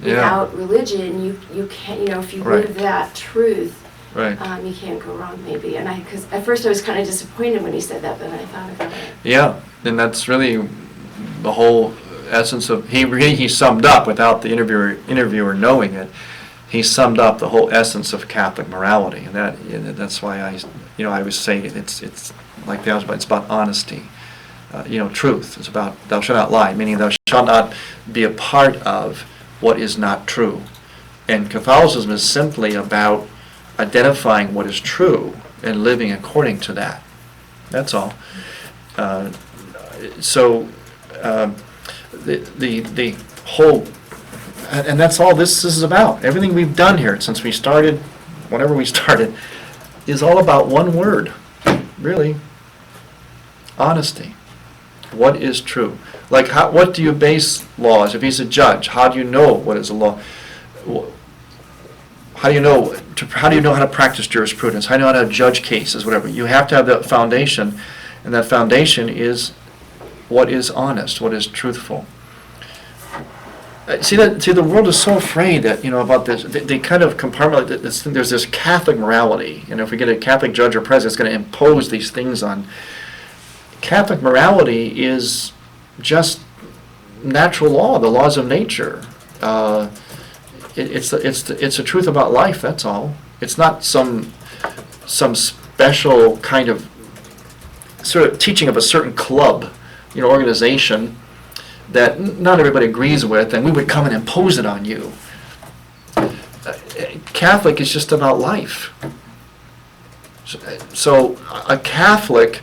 without religion, you can't, if you live that truth, you can't go wrong maybe. And because at first I was kind of disappointed when he said that, but then I thought about it. Yeah, and that's really the whole essence of, he summed up, without the interviewer knowing it, he summed up the whole essence of Catholic morality. And that's why I always say it's like it's about honesty. Truth. It's about thou shalt not lie, meaning thou shalt not be a part of what is not true. And Catholicism is simply about identifying what is true and living according to that. That's all. The whole, and that's all this is about. Everything we've done here since we started, whenever we started, is all about one word, really: honesty. What is true? Like, what do you base laws? If he's a judge, how do you know what is a law? How do you know how to practice jurisprudence? How do you know how to judge cases? Whatever. You have to have that foundation, and that foundation is what is honest, what is truthful. See, the world is so afraid that about this. They kind of compartmentalize this. There's this Catholic morality, and if we get a Catholic judge or president, it's going to impose these things on. Catholic morality is just natural law, the laws of nature. It's the truth about life. That's all. It's not some special kind of sort of teaching of a certain club, organization that not everybody agrees with, and we would come and impose it on you. Catholic is just about life. So a Catholic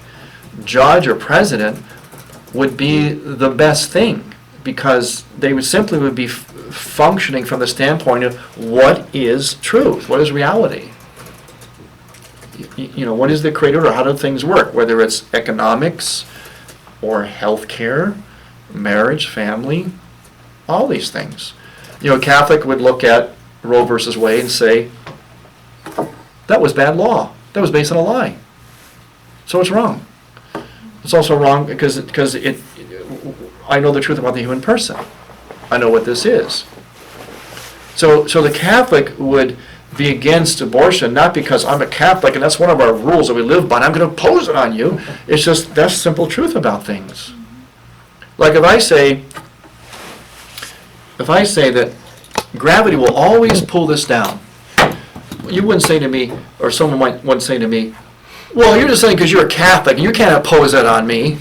judge or president would be the best thing, because they would be functioning from the standpoint of what is truth, what is reality. What is the creator, or how do things work, whether it's economics or healthcare, marriage, family, all these things. A Catholic would look at Roe versus Wade and say, that was bad law. That was based on a lie. So it's wrong. It's also wrong because I know the truth about the human person. I know what this is. So the Catholic would be against abortion, not because I'm a Catholic and that's one of our rules that we live by and I'm going to impose it on you. It's just, that's simple truth about things. Like if I say that gravity will always pull this down, you wouldn't say to me, or someone wouldn't say to me, well, you're just saying because you're a Catholic and you can't impose that on me.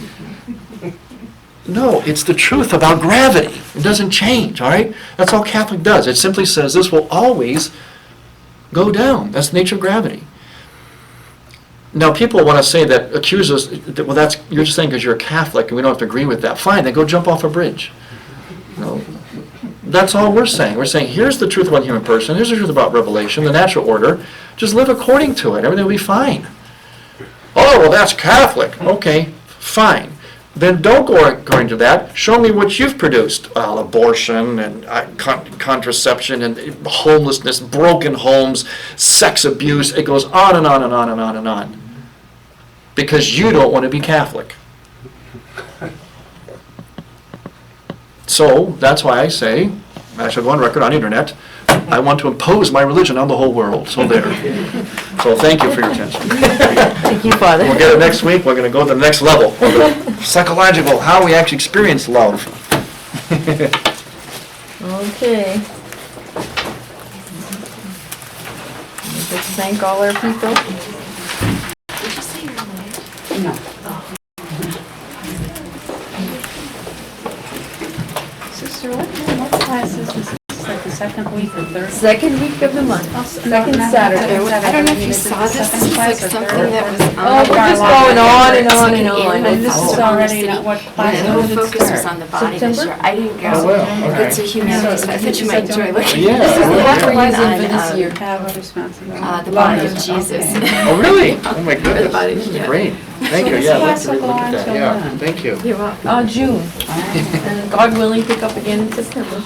No, it's the truth about gravity. It doesn't change, all right? That's all Catholic does. It simply says this will always go down. That's the nature of gravity. Now, people want to say that, accuse us, that, well, you're just saying because you're a Catholic and we don't have to agree with that. Fine, then go jump off a bridge. No, that's all we're saying. We're saying, here's the truth about the human person, here's the truth about revelation, the natural order. Just live according to it. Everything will be fine. Oh, well, that's Catholic. Okay, fine. Then don't go according to that. Show me what you've produced. Abortion and contraception and homelessness, broken homes, sex abuse. It goes on and on and on and on and on. Because you don't want to be Catholic. So that's why I say, I should go on record on the internet, I want to impose my religion on the whole world. So there. So thank you for your attention. Thank you, Father. We'll get it next week. We're going to go to the next level. Psychological, how we actually experience love. Okay. Let's thank all our people. Did you say you're late? No. Sister, what class is this? It's like the second week or third? Second week of the month, second Saturday. I don't know if you saw this, this is like something that was on. Oh, we're just going on and on and on. And this is already not what class, The when whole did it focus was start? on the body this September? year. I didn't go. Oh, well, okay. It's a humanities, I thought you might enjoy looking. Yeah, This is the yeah. one we're using for On, this year. Have a responsibility. The body of Jesus. Okay. Oh, really? Oh, my Or the body, goodness. yeah. Great. Thank you, this yeah, I'd like class to will go relook on at that, till yeah, when? thank you. You're welcome. June. And God willing, pick up again in September.